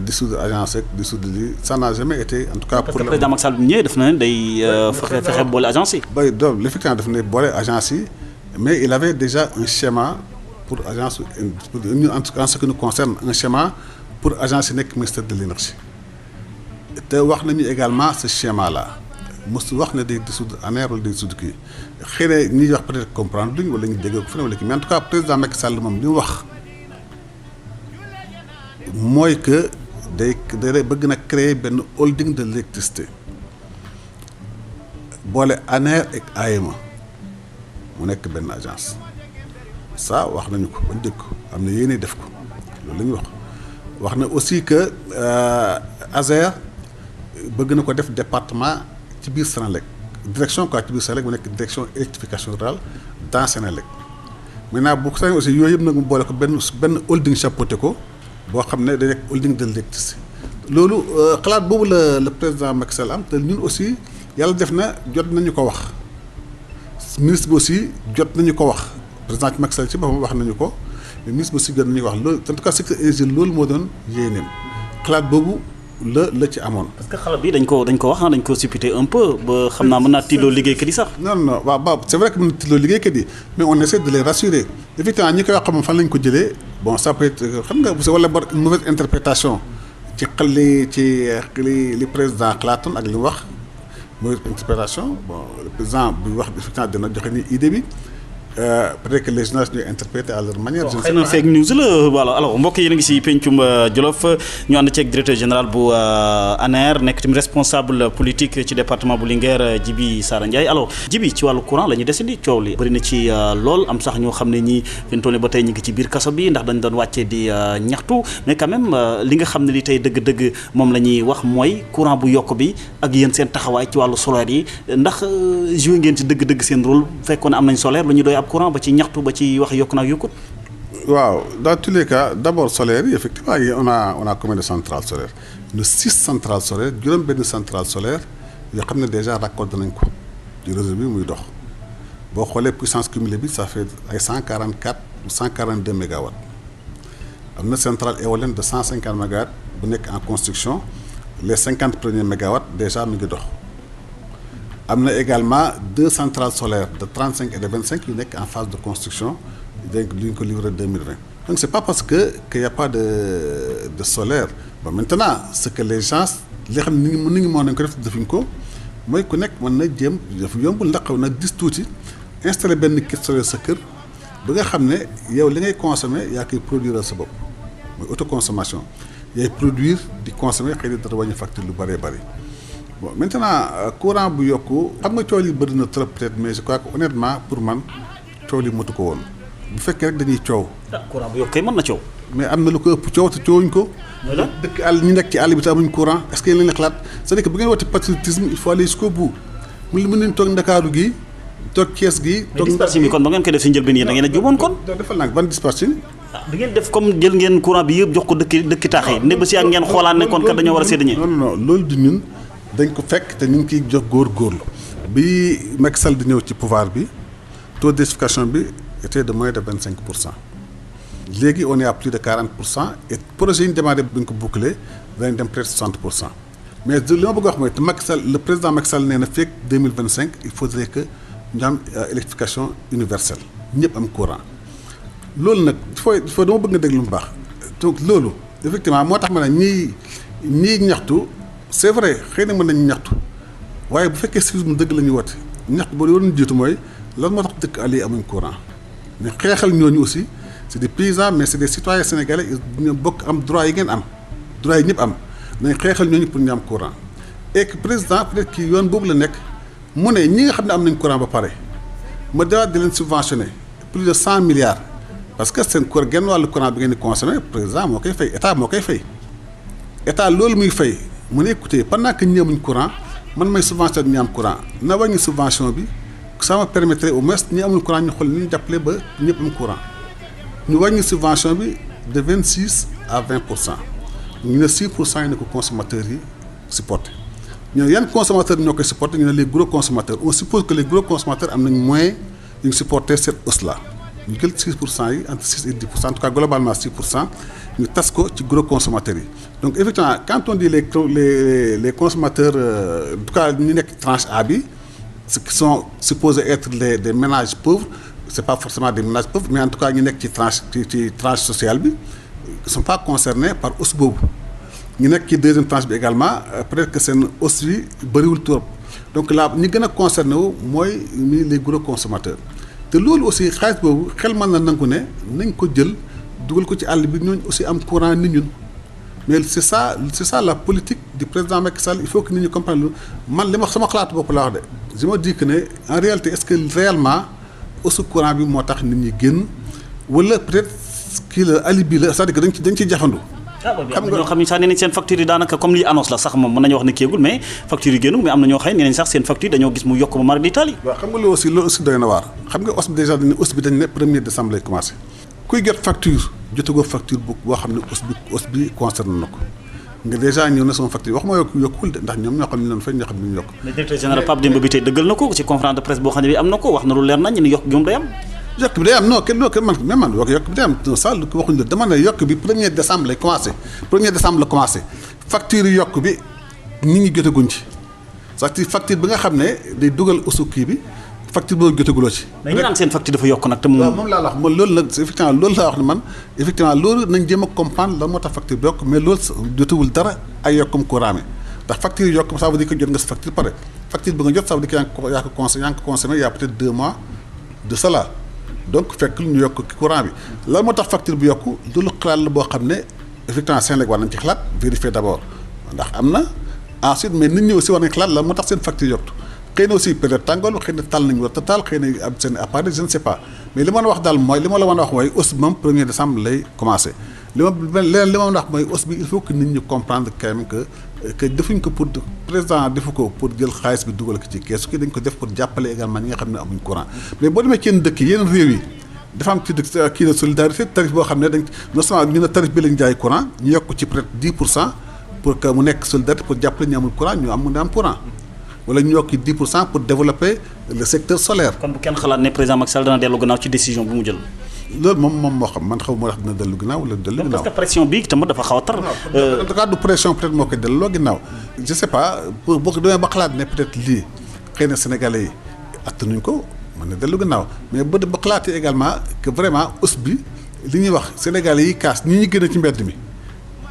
dissoudre agence ak dissoudre lii ça n'a jamais été en tout cas. parce que président Macky Sall bi ñëwee def na ne day fexe boole agence yi. bay donc effectivement daf ne boole agence yi mais il avait déjà un schéma pour agence pour ñu en tout cas en ce qui nous concerne un schéma pour agence yi nekk ministère de l'énergie te wax nañu également ce schéma là mosu wax ne day dissoudre ANER wala day dissoudre kii xëy na ñuy wax peut-être comprendre luñ wala ñu dégg ko fu ne wala kii mais en tout cas président Macky Sall moom li mu wax. mooy que day bëgg na créer benn holding de l'électricité boole ANER ak AEMA mu nekk benn agence ça wax nañu ko bañ dégg ko am na yéene def ko loolu la ñu wax na aussi que ASER bëgg na ko def département ci biir Sénélec direction quoi ci biir Sénélec mu nekk direction électrification rurale dans Sénélec maintenant bu ko aussi yooyu yëpp nag mu boole ko benn holding chapeauté ko boo xam ne dañ nekk holding de l'électricité loolu xalaat boobu le président Macky Sall am te ñun aussi yàlla def na jot nañu ko wax ministre bi aussi jot nañu ko wax président Macky Sall ci boppam wax nañu ko mais ministre bi aussi jot nañu ko wax loolu en tout cas secteur énergie loolu moo doon yéeneem xalaat boobu la ci amoon. parce que xalaat bi dañ ko wax dañ ko supputer un peu ba xam naa mën naa tiiloo liggéeykat yi sax. non waaw c'est vrai que mën na tiiloo liggéeykat yi mais on essaie de les rassurer effectivement ñi koy wax xam fan lañ ko jëlee bon ça peut être xam nga wala bor une mauvaise interprétation ci li président xalaatoon ak li mu wax mauvaise interprétation bon le président buy wax effectivement dina joxe ni idée bi. peut-être que les journalistes ñooy interpréter à leur manière. xëy na fake news la voilà alors mbokk yi a ngi si Pencum Djolof ñu ànd ceeg directeur général bu ANER nekk tamit responsable politique ci département bu Linguère Djiby Sara Ndiaye alors Djiby ci wàllu courant la ñu desandi coow li bëri na ci lool am sax ñoo xam ne ñi fi mu toll nii ba tey ñu ngi ci biir kaso bi ndax dañ doon wàccee di ñaxtu mais quand même li nga xam ne li tey dëgg-dëgg moom la ñuy wax mooy courant bu yokk bi ak yéen seen taxawaay ci wàllu solaire yi ndax joué ngeen ci dëgg-dëgg seen rôle fekkoon am nañ solaire lu ñu doy courant ba ci ñaxtu ba ci wax yokk naag yokkut. waaw dans tous les cas d'abord solaire yi effectivement on a combien de centrales solaires de 6 centrales solaires juróom benn centrale solaire yoo xam ne déjà raccordé nañ ko ci réseau bi muy dox boo xoolee puissance cumulée bi ça fait ay 144 ou 142 mégawatts am na centrale éolienne de 150 mégawatts bu nekk en construction les 50 premiers mégawatts déjà mi ngi dox. am na également 2 centrales solaires de 35 et de 25 yu nekk en phase de construction donc lu ñu ko livré 2020 donc c'est pas parce que y a pas de solaire bon maintenant ce que les gens li xam ne ni ngi moo nañ ko def defuñ ko mooy ku nekk mën na jéem dafa yombul ndax xaw na dis tuuti installé benn kit solaire sa kër ba nga xam ne yow li ngay consommer yaa koy produire sa bopp mooy autoconsommation yaay produire di consommer xëy na dara wàññi facture lu bëree bëri bon maintenant courant bu yokku xam nga coow li bëri na trop peut-être mais je crois que honnêtement pour man coow li matu ko woon bu fekkee rek dañuy coow. courant bu yokku kay mën na coow. mais am na lu ko ëpp coow te coowuñ ko. dëkk àll ñu nekk ci àll bi te amuñ courant est-ce que yéen a ngi xalaat c'est-à-dire que bu ngeen wootee patriotisme il faut aller jusqu'au bout mën nañ toog Ndakaaru gi toog Thiès gi. toog dispatching bi kon ba ngeen koy def si njëlbeen yéen da ngeen a juboon kon. defal naa ban dispatching. da ngeen def comme jël ngeen courant bi yëpp jox ko dëkki taax yi ne ba si ak ngeen xoolaan ne kon kat dañoo war a séddale. non loolu du ñun dañ ko fekk te ñu ngi kiy jox góorgóorlu bi Macky Sall di ñëw ci pouvoir bi taux de diversification bi était de moins de 25%. léegi on est à plus de 40% et projet yi ñu démarré bu ñu ko boucler danañ dem presque 60%. mais li ma bëgg a wax mooy te Macky Sall le président Macky Sall nee na fekk 2025 il faudrait que ñu am électrification universelle ñëpp am courant. loolu nag il faut dama bëgg nga déglu mu baax donc loolu effectivement moo tax ma ne ñii ñaxtu c'est vrai xëy na mën nañu ñaxtu waaye bu fekkee civisme dëgg la ñuy woote ñaxtu boo waroon jiitu mooy lan moo tax dëkk àll yi amuñ courant mais xeexal ñooñu aussi c'est des paysans mais c'est des citoyens sénégalais ñu bokk am droit yi ngeen am droit yi ñëpp am nañ xeexal ñooñu pour ñu am courant et que président peut-être que yoon boobu la nekk mu ne ñi nga xam ne am nañ courant ba pare ma dawaat di leen subventionner plus de 100 milliards parce que seen courant genn wàllu courant bi ngeen di consommer président moo koy fay état moo koy fay état loolu muy fay mu ne écoutez pendant que ñi amuñ courant man may subventionné ñu am courant na wàññi subvention bi ça me permettrait au moins ñi amul courant ñu xool ni ñu jàppale ba ñëpp am courant ñu wàññi subvention bi de 26 à 20%. ñu ne 6% yi ne ko consommateurs yi supporté ñu ne yan consommateurs ñoo koy supporté ñu ne les gros consommateurs on suppose que les gros consommateurs am nañ moyen yu ñu supporter cette hausse là ñu jël 6% yi entre 6 et 10% en tout cas globalement 6% ñu tas ko ci gros consommateurs yi donc effectivement quand on dit les consommateurs en tout cas ñu nekk tranche A bi ce qui sont supposés être des ménages pauvres c'est pas forcément des ménages pauvres mais en tout cas ñu nekk ci tranche sociale bi ne sont pas concernés par hausse boobu ñu nekk ci deuxième tranche bi également peut-être que seen hausse bi bëriwul trop donc là ñi gën a concerné wu mooy les gros consommateurs te loolu aussi xaalis boobu xel mën na nangu ne nañ ko jël dugal ko ci àll bi ñooñu aussi am courant ni ñun mais c'est ça la politique du président Macky Sall il faut que nit ñi comprendre man li ma sama xalaatu bopp laa wax de je me dis que ne en réalité est-ce que réellement hausse courant bi moo tax nit ñi génn wala peut-être kii la alibi la c'est-à-dire que dañ ciy jafandu. xam nga ñoo xam ne sax nee nañ seen facture yi daanaka comme lii annonce la sax moom mën nañu wax ne kéegul mais facture yi génnul mais am na ñoo xam ne nee nañ sax seen facture dañoo gis mu yokk ba mara di Italie. waaw xam nga loolu aussi doy na waar xam nga hausse bi déjà dañ ne 1er décembre lay commencé kuy jot facture jotagoo facture boo xam ne hausse bi concerné na ko nga déjà ñëw na sama facture wax ma yokkul de ndax ñoom ñoo xam ne leen fay ñoo xam ne ñu yokk. le directeur général Pape Demba bi tey dëggal na ko ci conférence de presse boo xam ne bi am na ko wax na lu leer nañ ni yokk gi moom day am. yokk bi day am non kenn man yokk bi day am ça lu ko waxuñu la dama ne yokk bi 1er décembre lay commencé 1er décembre la commencé facture yi yokk bi nit ñi jotaguñ ci c'est-à-dire facture bi nga xam ne day dugal usu kii bi facture boobu jotaguloo ci. mais ñu naan seen facture dafa yokk nag te moom laa wax man loolu nag effectivement loolu laa wax ne man effectivement loolu nañ jéem a comprendre lan moo tax facture bi yokk mais loolu jotagul dara ay yokkum courant mi ndax facture yi yokk ça veut dire que jot nga sa facture pare facture bi nga jot ça veut dire que yaa ko consommé il y a peut-être 2 mois de cela donc fekk lu ñu yokk courant bi lan moo tax facture bi yokku loolu xalaat la boo xam ne effectivement Sénégal war nañ ci xalaat vérifier d'abord ndax am na ensuite mais nit ñi aussi war nañ xalaat lan moo tax seen facture yokku xëy na aussi peut-être tàngoor xëy na tal nañu war a taal xëy na am seen appareil je ne sais pas mais li ma la wax daal mooy li ma la mën a wax mooy hausse bi moom 1er décembre lay commencer li ma mën a wax mooy hausse bi il faut que nit ñi comprendre quand même que defuñ ko pour président defu ko pour jël xaalis bi dugal ko ci kees ki dañ ko def pour jàppale également ñi nga xam ne amuñ courant mais boo demee ci yenn dëkk yenn réew yi dafa am ci dëkk kii de solidarité tarif boo xam ne dañ non seulement ñu ne tarif bi lañ jaay courant ñu yokk ci peut-être 10% pour que mu nekk solidarité pour jàppale ñu amul courant ñu am courant wala ñu yokk 10% pour développer le secteur solaire. kon bu kenn xalaat ne président Macky Sall dana dellu gannaaw ci décision bu mu jël. loolu moom moo xam man xaw ma wax dina dellu ginnaaw wala dellu ginnaaw. parce que pression bi tamit dafa xaw a tar. en tout cas du pression peut-être moo koy delloo ginnaaw. je sais pas boo demee ba xalaat ne peut-être lii xëy na sénégalais yi attanuñ ko mën na dellu ginnaaw mais ba xalaatee également que vraiment hausse bi li ñuy wax sénégalais yi kaas ñi gën a ci mbedd mi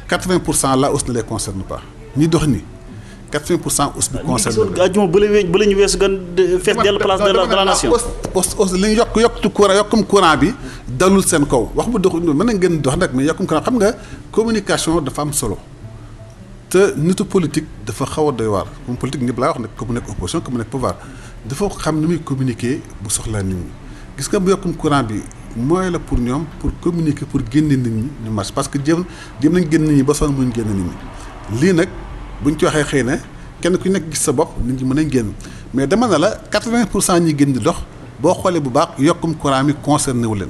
80% la hausse ne les concerne pas ñi dox nii. 80% hausse bi concerne ajuma ba la ñu weesu gan fees dellu place de la nation hausse li ñu yokk courant yokkum courant bi dalul seen kaw wax bu dox mën na ngeen dox nag mais yokkum courant xam nga communication dafa am solo te nitu politique dafa xaw a doy waar moom politique ñëpp laa wax nag comme mu nekk opposition comme mu nekk pouvoir dafa xam ni muy communiquer bu soxlaa nit ñi gis nga bu yokkum courant bi mooy la pour ñoom pour communiquer pour génne nit ñi ñu marche parce que jéem nañ génn nit ñi ba sonn muñ génn nit ñi lii nag buñ ci waxee xëy na kenn ku nekk gis sa bopp nit ñi mën a génn mais dama ne la 80% ñi génn di dox boo xoolee bu baax yokkum courant mi concerné wu leen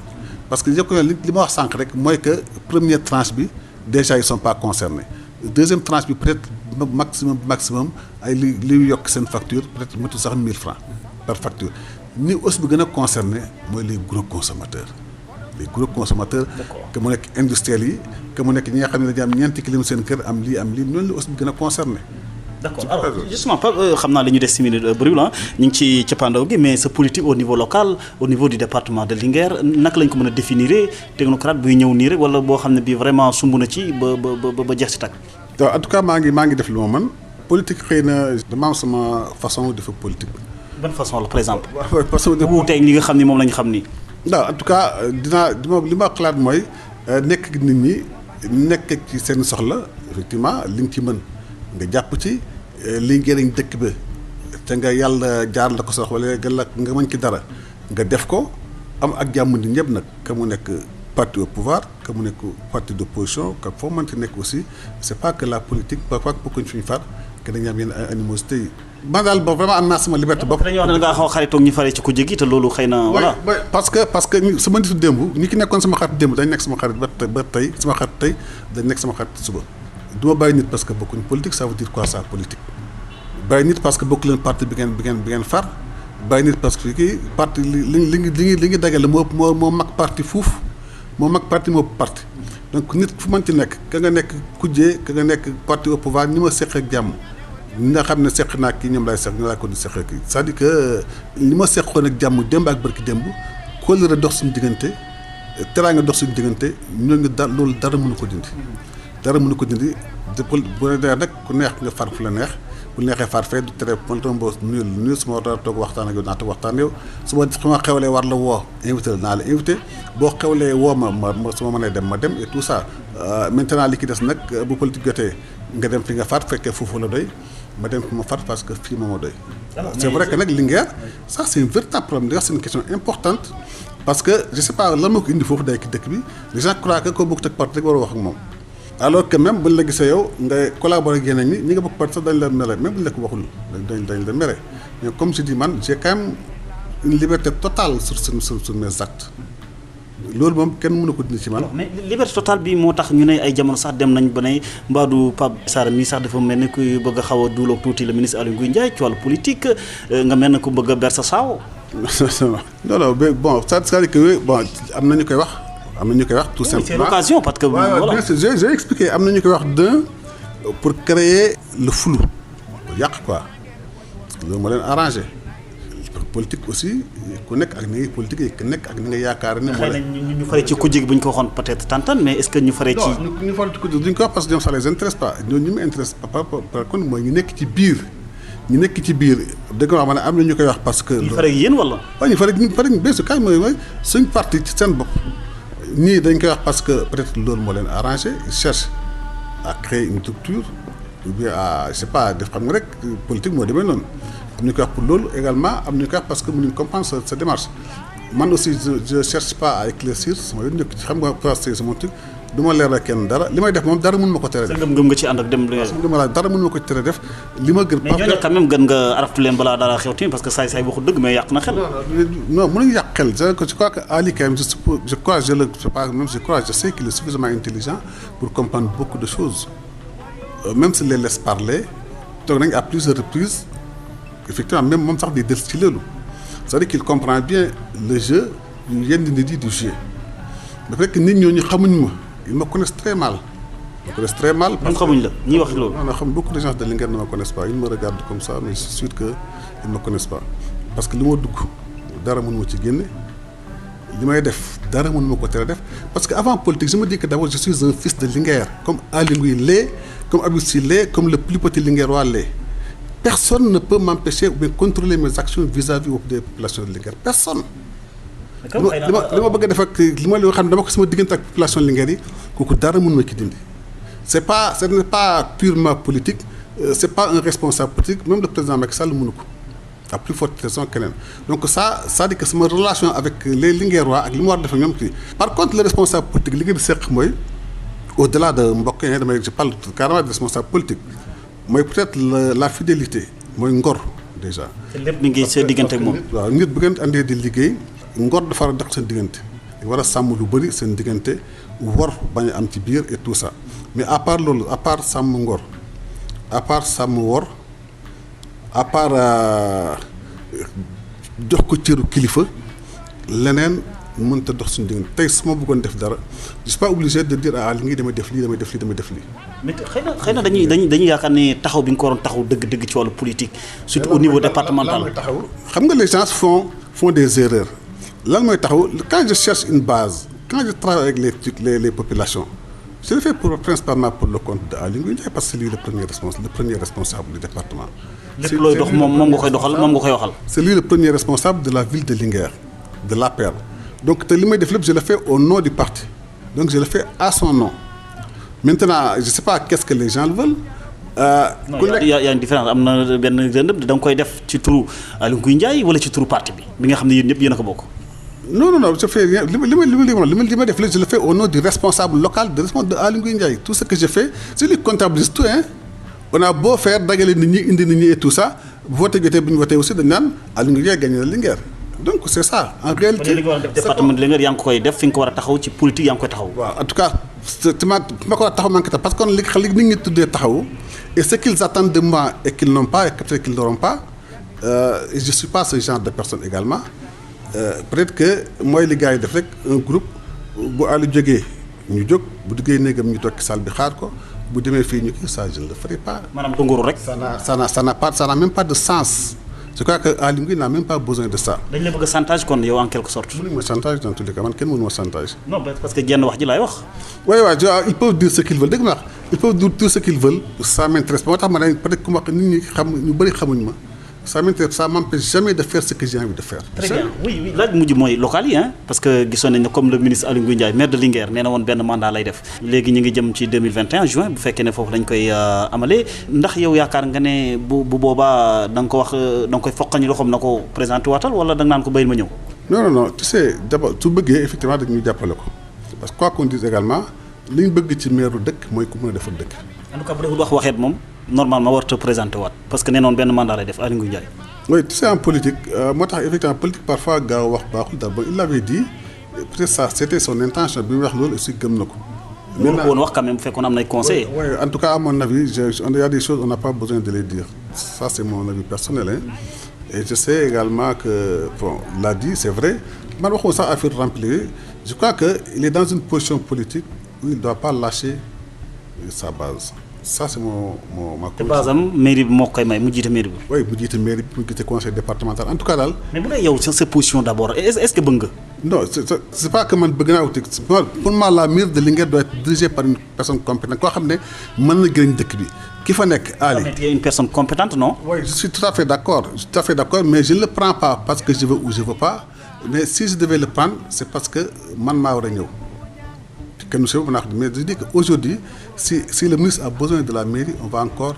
parce que yokku li ma wax sànq rek mooy que première tranche bi déjà ils sont pas concernés deuxième tranche bi peut-être maximum ay li yokk seen facture peut-être matul sax 1000 francs par facture ni aussi bi gën a concerné mooy les gros consommateurs que mu nekk industriels yi que mu nekk ñi nga xam ne dañu am ñeenti clim seen kër am lii ñooñu la aussi bi gën a concerné. D'accord alors justement xam naa li ñu des si minute bëriwul ñu ngi ci cappaandaw gi mais sa politique au niveau local au niveau du département de Linguère naka lañ ko mën a définir technocrate buy ñëw nii rek wala boo xam ne bii vraiment sumb na ci ba jeex si tàkk. en tout cas maa ngi def lu ma mën politique xëy na dama am sama façon de faire politique. ban façon la par exemple. façon de wuuteeg li nga xam ni moom la ñu xam nii. en tout cas li ma xalaat mooy nekk ak nit ñi nekk ci seen soxla effectivement li nga ci mën nga jàpp ci li njëriñ dëkk ba te nga yàlla jaar la ko sax wala nga mën ci dara nga def ko am ak jàmm nit ñëpp nag ka mu nekk parti au pouvoir que mu nekk parti d'opposition que foo mënti nekk aussi c'est pas que la politique parfois bokkuñ fi ñu far que dañuy am yenn animosité yi. man daal ba vraiment am naa sama liberté bopp. dañuy wax ne da ngaa xaw a xaritoog ñi faree ci ku jéggi te loolu xëy na. voilà parce que sama nitu démb ñi ki nekkoon sama xarit démb dañ nekk sama xarit ba tey sama xarit tey dañ nekk sama xarit suba. du ma bàyyi nit parce que bokkuñ politique ça veut dire quoi ça politique bàyyi nit parce que bokku leen parti bi ngeen far bàyyi nit parce que kii parti li ngi dagale moo mag parti fuuf moo mag parti moo parti donc nit fu mën ci nekk ka nga nekk kujjee ka nga nekk parti au pouvoir ñi ma seq ak jàmm ñi nga xam ne seq naa kii ñoom laay seq ñu laa ko di seq kii c'est-à-dire que li ma seqoon ak jàmm démb ak barki démb kóllëre dox suñu diggante teraanga dox suñu diggante ñooñu loolu dara mënu ko dindi bu dee nag ku neex nga far fu la neex bu neexee far fee du tere mënatoo boo nuyu su ma war a toog waxtaan ak yow naa toog waxtaan yow su ma xewlee war la woo invité la naa la invité boo xewlee woo ma su ma mënee dem ma dem et tout ça maintenant li ki des nag bu politique jotee nga dem fi nga far fekkee foofu la doy ma dem fi ma far parce que fii moo ma doy. c'est vrai que nag Linguère ça c'est un véritable problème d'ailleurs c'est une question importante parce que je sais pas lan moo ko indi foofu day ki dëkk bi les gens croient que koo bokk ak parti rek war a wax ak moom. alors que même buñ la gisee yow nga collaborer ak yeneen ñi nga bokk parti sax dañ la mere même buñ la ko waxul dañ la mere mais comme je dis man j'ai quand même une liberté totale sur mes actes loolu moom kenn mënu ko dindi ci man. mais liberté totale bi moo tax ñu ne ay jamono sax dem nañ ba ne mbaadu Pape Sara mii sax dafa mel ni kuy bëgg a xaw a duuloog tuuti le ministre Aly Ngouille Ndiaye ci wàllu politique nga mel ne ku bëgg a ber sa saaw. non bon c'est-à-dire que bon am na ñu koy wax. tout simplement c'est l'occasion parce que voilà bien sûr j'ai expliqué am na ñu koy wax pour créer le flou yàq quoi loolu moo leen arrangé politique aussi ku nekk ak ni ngay politique yi ku nekk ak ni nga yaakaar ne. xëy na ñu faree ci kujje gi bu ñu ko waxoon peut-être tantan mais est-ce que ñu faree ci. non ñu faree ci kujje duñ ko wax parce que ñoom ça les intéresse pas ñooñu ñu mu intéresse par contre mooy ñu nekk ci biir dëgg nga wax ma ne am na ñu koy wax parce que. ñu faree yéen wala. waaw ñu faree bien sûr kay mooy suñ parti ci seen bopp. ñii dañ koy wax parce que peut-être loolu moo leen arrangé ils cherchent à créer une structure ou bien à je sais pas def xam nga rek politique moo demee noonu am ñu koy wax pour loolu également am ñu koy wax parce que mënuñ comprendre sa démarche man aussi je cherche pas à éclaircir sama yoon njëkk ci xam nga passer sama truc du ma leeral kenn dara li may def moom dara mënu ma ko tere def. sa ngëm-ngëm nga ci ànd ak dem. dara mënu ma ko tere def li ma gën. mais ñooñu quand même gën nga araftu leen balaa dara xew tamit parce que saay waxu dëgg mais yàq na xel. non mënuñu yàq xel je crois que Ali quand même je sais qu'il est suffisamment intelligent pour comprendre beaucoup de choses même s'il les laisse parler toog nañ à plusieurs reprises effectivement même moom sax di del ci loolu c'est-à-dire qu'il comprend bien le jeu yenn nit yi du jeu dafa fekk nit ñooñu xamuñ ma ils me connaissent très mal. ñoom xamuñ la ñuy wax loolu. non xam beaucoup de gens de Linguère ne me connaissent pas ils me regardent comme ça mais je suis sûr que ils me connaissent pas parce que li ma dugg dara mënu ma ci génne li may def dara mënu ma ko tere def parce que avant politique je me dis que d'abord je suis un fils de Linguère comme Aly Ngouille l'est comme Habib Sy l'est comme le plus petit Linguèreois l'est personne ne peut m'empêcher ou bien contrôler mes actions vis-à-vis des populations de Linguère personne. li ma bëgg a def ak li ma xam ne dama ko sama diggante ak population Linguère yi kooku dara mën ma ki dindi ce n'est pas purement politique c'est pas un responsable politique même le président Macky Sall mënu ko à plus forte raison keneen donc ça dit que sama relation avec les Linguèreois ak li ma war a def ak ñoom kii par contre le responsable politique li ngeen di seq mooy au-delà de mbokk yi damay je parle carrément de responsable politique mooy peut-être la fidélité mooy ngor déjà. te lépp mi ngi seen diggante ak moom. waaw nit bu ngeen andee di liggéey ngor dafa war a dox seen diggante war a sàmm lu bëri seen diggante wor bañ a am ci biir et tout ça mais à part loolu à part sàmm ngor à part sàmm wor à part jox ko cëru kilifa leneen mënut a dox suñu diggante tey su ma bëggoon def dara je suis pas obligé de dire ah li ngi damay def lii damay def lii damay def lii. mais xëy na dañuy yaakaar ne taxaw bi nga ko waroon taxaw dëgg ci wàllu politique surtout au niveau départemental. xam nga les gens font des erreurs lan mooy taxaw quand je cherche une base quand je travaille avec les populations je le fais principalement pour le compte de Aly Ngouille Ndiaye parce que c'est lui le premier responsable du département. lépp looy dox moom nga koy doxal moom nga koy waxal. c'est lui le premier responsable de la ville de Linguère de l'APR donc te li may def lépp je le fais au nom du parti donc je le fais à son nom maintenant je sais pas qu'est-ce que les gens veulent. Il y a une différence am na benn rënd da nga koy def ci turu Aly Ngouille Ndiaye wala ci turu parti bi nga xam ne yéen ñëpp yéen a ko bokk. non je fais rien li ma def lépp je le fais au nom du responsable local de Aly Ngouille Ndiaye tout ce que je fais c'est lui comptabilise tout hein. On a beau faire dagale nit ñi indi nit ñi et tout ça voté jotee bu ñu voté aussi dañ naan Aly Ngouille Ndiaye gagné na Linguère donc c'est ça en réalité. li nga war a def département de Linguère yaa ngi koy def fi nga ko war a taxaw ci politique yaa ngi koy taxaw. waaw en tout cas ma ko war a taxaw maa ngi koy taxaw parce que li nit ñi tuddee taxaw et ce qu'ils attendent de moi et qu'ils n'ont pas et peut-être qu'ils n'auront pas je suis pas ce genre de personne également peut-être que mooy li gars yi def rek un groupe bu Aly jógee ñu jóg bu duggee néegam ñu toog ci salle bi xaar ko. bu demee fii ñu kii ça je ne le ferai pas. maanaam dunguru rek. ça n'a même pas de sens. je crois que Aly Ngouille n'a même pas besoin de ça. dañ la bëgg a chantage kon yow en quelque sorte. mënuñu ma chantage dans tous les cas man kenn mënu ma chantage. non parce que jenn wax ji laay wax. oui ils peuvent dire ce qu'ils veulent dégg nga wax ils peuvent dire tout ce qu'ils veulent ça m'intéresse pas moo tax ma ne peut-être ku ma wax nit ñi xam ñu bëri xamuñ ma. ça m'intéresse ça m'empêche jamais de faire ce que j'ai envie de faire. très bien oui laaj mujj mooy local yi parce que gisoon nañ ne comme le ministre Aly Ngouille Ndiaye maire de Linguère nee na woon benn mandat lay def léegi ñu ngi jëm ci 2021 juin bu fekkee ne foofu lañ koy amalee ndax yow yaakaar nga ne bu boobaa da nga ko wax da nga koy foqañi loxoom na ko présenté waatal wala da nga naan ko bayil ma ñëw. non tu sais d'abord su bëggee effectivement dañuy jàppale ko parce que quoi qu'on dise également li ñu bëgg ci maire dëkk mooy ku mën a defar dëkk. en tout cas bu dee wax waxeet moom. normalement warut a présenté waat parce que nee noonu benn mandat lay def Aly Ngouille Ndiaye. oui tu sais en politique moo tax effectivement politique parfois gaaw wax baaxul daal bon il l'avait dit peut-être ça c'était son intention bi mu wax loolu aussi gëm na ko. maintenant ko woon wax quand même bu fekkoon am nay conseillers. oui en tout cas à mon avis il y a des choses on n'a pas besoin de les dire ça c'est mon avis personnel hein. Et je sais également que bon l'a dit c'est vrai man waxuma sax affaire remplir je crois que il est dans une position politique où il doit pas lâcher sa base. ça c'est ma te base am mairie bi moo koy may mu jiite mairie bi. oui mu jiite mairie bi mu jiite conseil départemental en tout cas daal. mais bu dee yow sa position d'abord est-ce que bëgg nga. non c'est pas que man bëgg naa wuti pour moi la mairie de Linguère doit être dirigée par une personne compétente koo xam ne mën na jëriñ dëkk bi ki fa nekk Aly. mais tu es une personne compétente non. oui je suis tout à fait d'accord mais je ne le prends pas parce que je veux ou je veux pas mais si je devais le prendre c'est parce que man maa war a ñëw. Mais je dis qu'aujourd'hui, si le ministre a besoin de la mairie, on va encore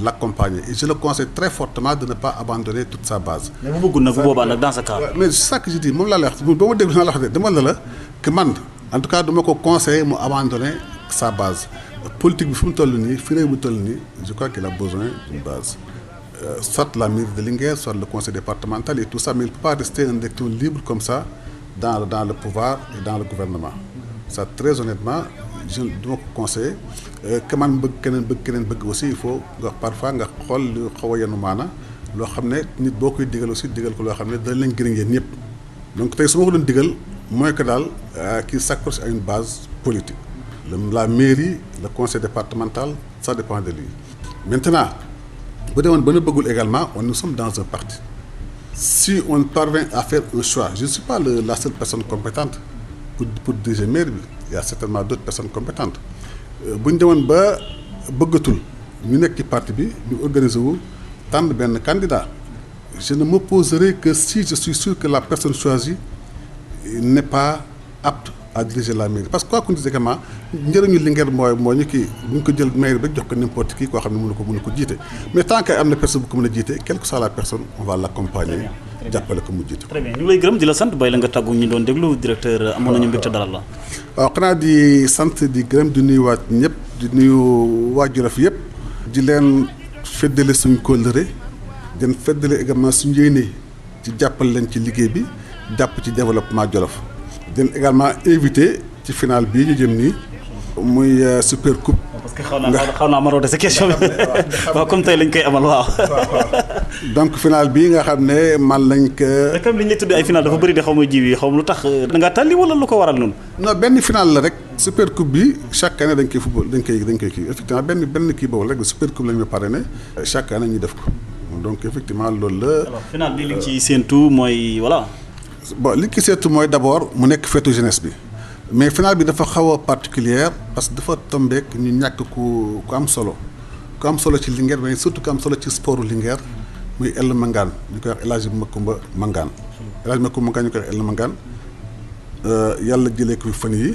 l'accompagner. Et je le conseille très fortement de ne pas abandonner toute sa base. Mais vous avez dans ce cas. Mais c'est ça que je dis. Que man, en tout cas, je me conseille d'abandonner sa base. Politique, je crois qu'il a besoin d'une base. Soit la mairie de Linguère, soit le conseil départemental et tout ça, mais il ne peut pas rester un électron libre comme ça dans le pouvoir et dans le gouvernement. Ça très honnêtement je du ma ko conseiller que man bëgg keneen bëgg aussi il faut nga parfois nga xool lu xaw a yenu maana loo xam ne nit boo koy digal aussi digal ko loo xam ne dañ leen gërëm yéen ñëpp donc tey su ma ko doon digal mooy que daal qui s'accroche à une base politique la mairie le conseil départemental ça dépend de lui maintenant bu demoon ba na bëggul également nous sommes dans un parti si on parvient à faire un choix je ne suis pas la seule personne compétente pour diriger maire bi il y a certainement d'autres personnes compétentes bu ñu demoon ba bëggatul ñu nekk ci parti bi ñu organiser wu tànn benn candidat je ne m'opposerai que si je suis sûr que la personne choisie n'est pas apte à diriger la mairie parce que quoi qu'on dise également njëriñu Linguère mooy ñu kii bu ñu ko jël mairie ba jox ko n'importe qui koo xam ne mënu ko jiite mais tant que am na personne bu ko mën a jiite quelle que soit la personne on va l'accompagner jàppale ko mu jiite. très bien ñu lay gërëm di la sant bay la nga tàggu ñu doon déglu directeur amoon nañu mbégte dalal la. waaw xanaa di sant di gërëm di nuyu waat ñëpp di nuyu waa Djolof yëpp di leen feddale suñ kóllëre den feddale également suñ yéene ci jàppal leen ci liggéey bi jàpp ci développement Djolof den également invité ci final bii ñu jëm nii muy super coupe. parce que xaw naa maroo de sa question bi waaw comme tey lañ koy amal waaw. donc final bii nga xam ne man lañ ko. te comme li ñu lay tudd ay final dafa bëri de xaw ma Djiby xaw ma lu tax da ngaa tàlli wala lu ko waral noonu. non benn final la rek super coupe bi chaque année dañ koy football dañ koy kii effectivement benn kii boobu rek super coupe lañ ñu parrainé chaque année ñu def ko donc effectivement loolu la. alors final bi li nga ciy séentu mooy voilà. bon li ki seetu mooy d'abord mu nekk feetu jeunesse bi mais final bi dafa xaw a particulière parce que dafa tombeek ñu ñàkk ku am solo ci Linguère mais surtout ku am solo ci sportu Linguère muy El Mangane ñu koy wax El Hadji Makumba Mangane El Hadji Makumba Mangane ñu koy wax El Mangane yàlla jëlee ko fi fan yi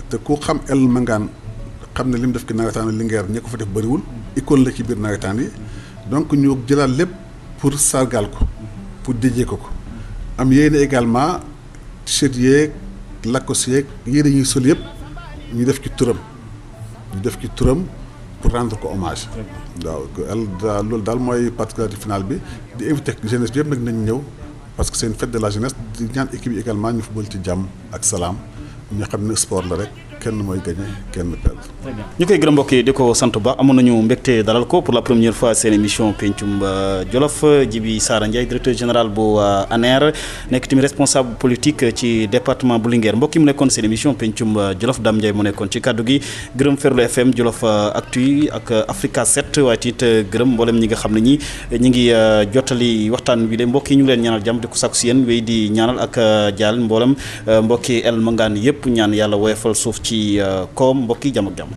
te ku xam El Mangane xam ne li mu def ki nawetaan Linguère ñi ko fa def bëriwul icône la ci biir nawetaan yi donc ñu jëlaat lépp pour sargal ko pour déjee ko am yéene également t-shirt yeeg lakkos yeeg yére ñuy sol yëpp ñu def ci turam pour rendre ko hommage. waaw loolu daal mooy particularité finale bi di invité jeunesse bi yëpp nag nañ ñëw parce que c'est une fête de la jeunesse di ñaan équipe yi également ñu football ci jàmm ak salaam ñu xam ne sport la rek kenn mooy gagné kenn perdre. ñu koy gërëm mbokk yi di ko sant ba amoon nañu mbégte dalal ko pour la première fois seen émission Pencum Djolof Djiby Sara Ndiaye directeur général bu ANER nekk tamit responsable politique ci département bu Linguère mbokk yi mu nekkoon seen émission Pencum Djolof Dame Ndiaye mu nekkoon ci kaddu gi gërëm Ferlo FM Djolof Actu ak Africa 7 waaye it gërëm mboolem ñi nga xam ne ñi ngi jottali waxtaan wi de mbokk yi ñu ngi leen ñaanal jàmm di ko sàkku si yéen wéy di ñaanal ak jaal mboolem mbokki El Mangane yëpp ñaan yàlla woyofal suuf ci koom mbokk yi jàmm ak jàmm.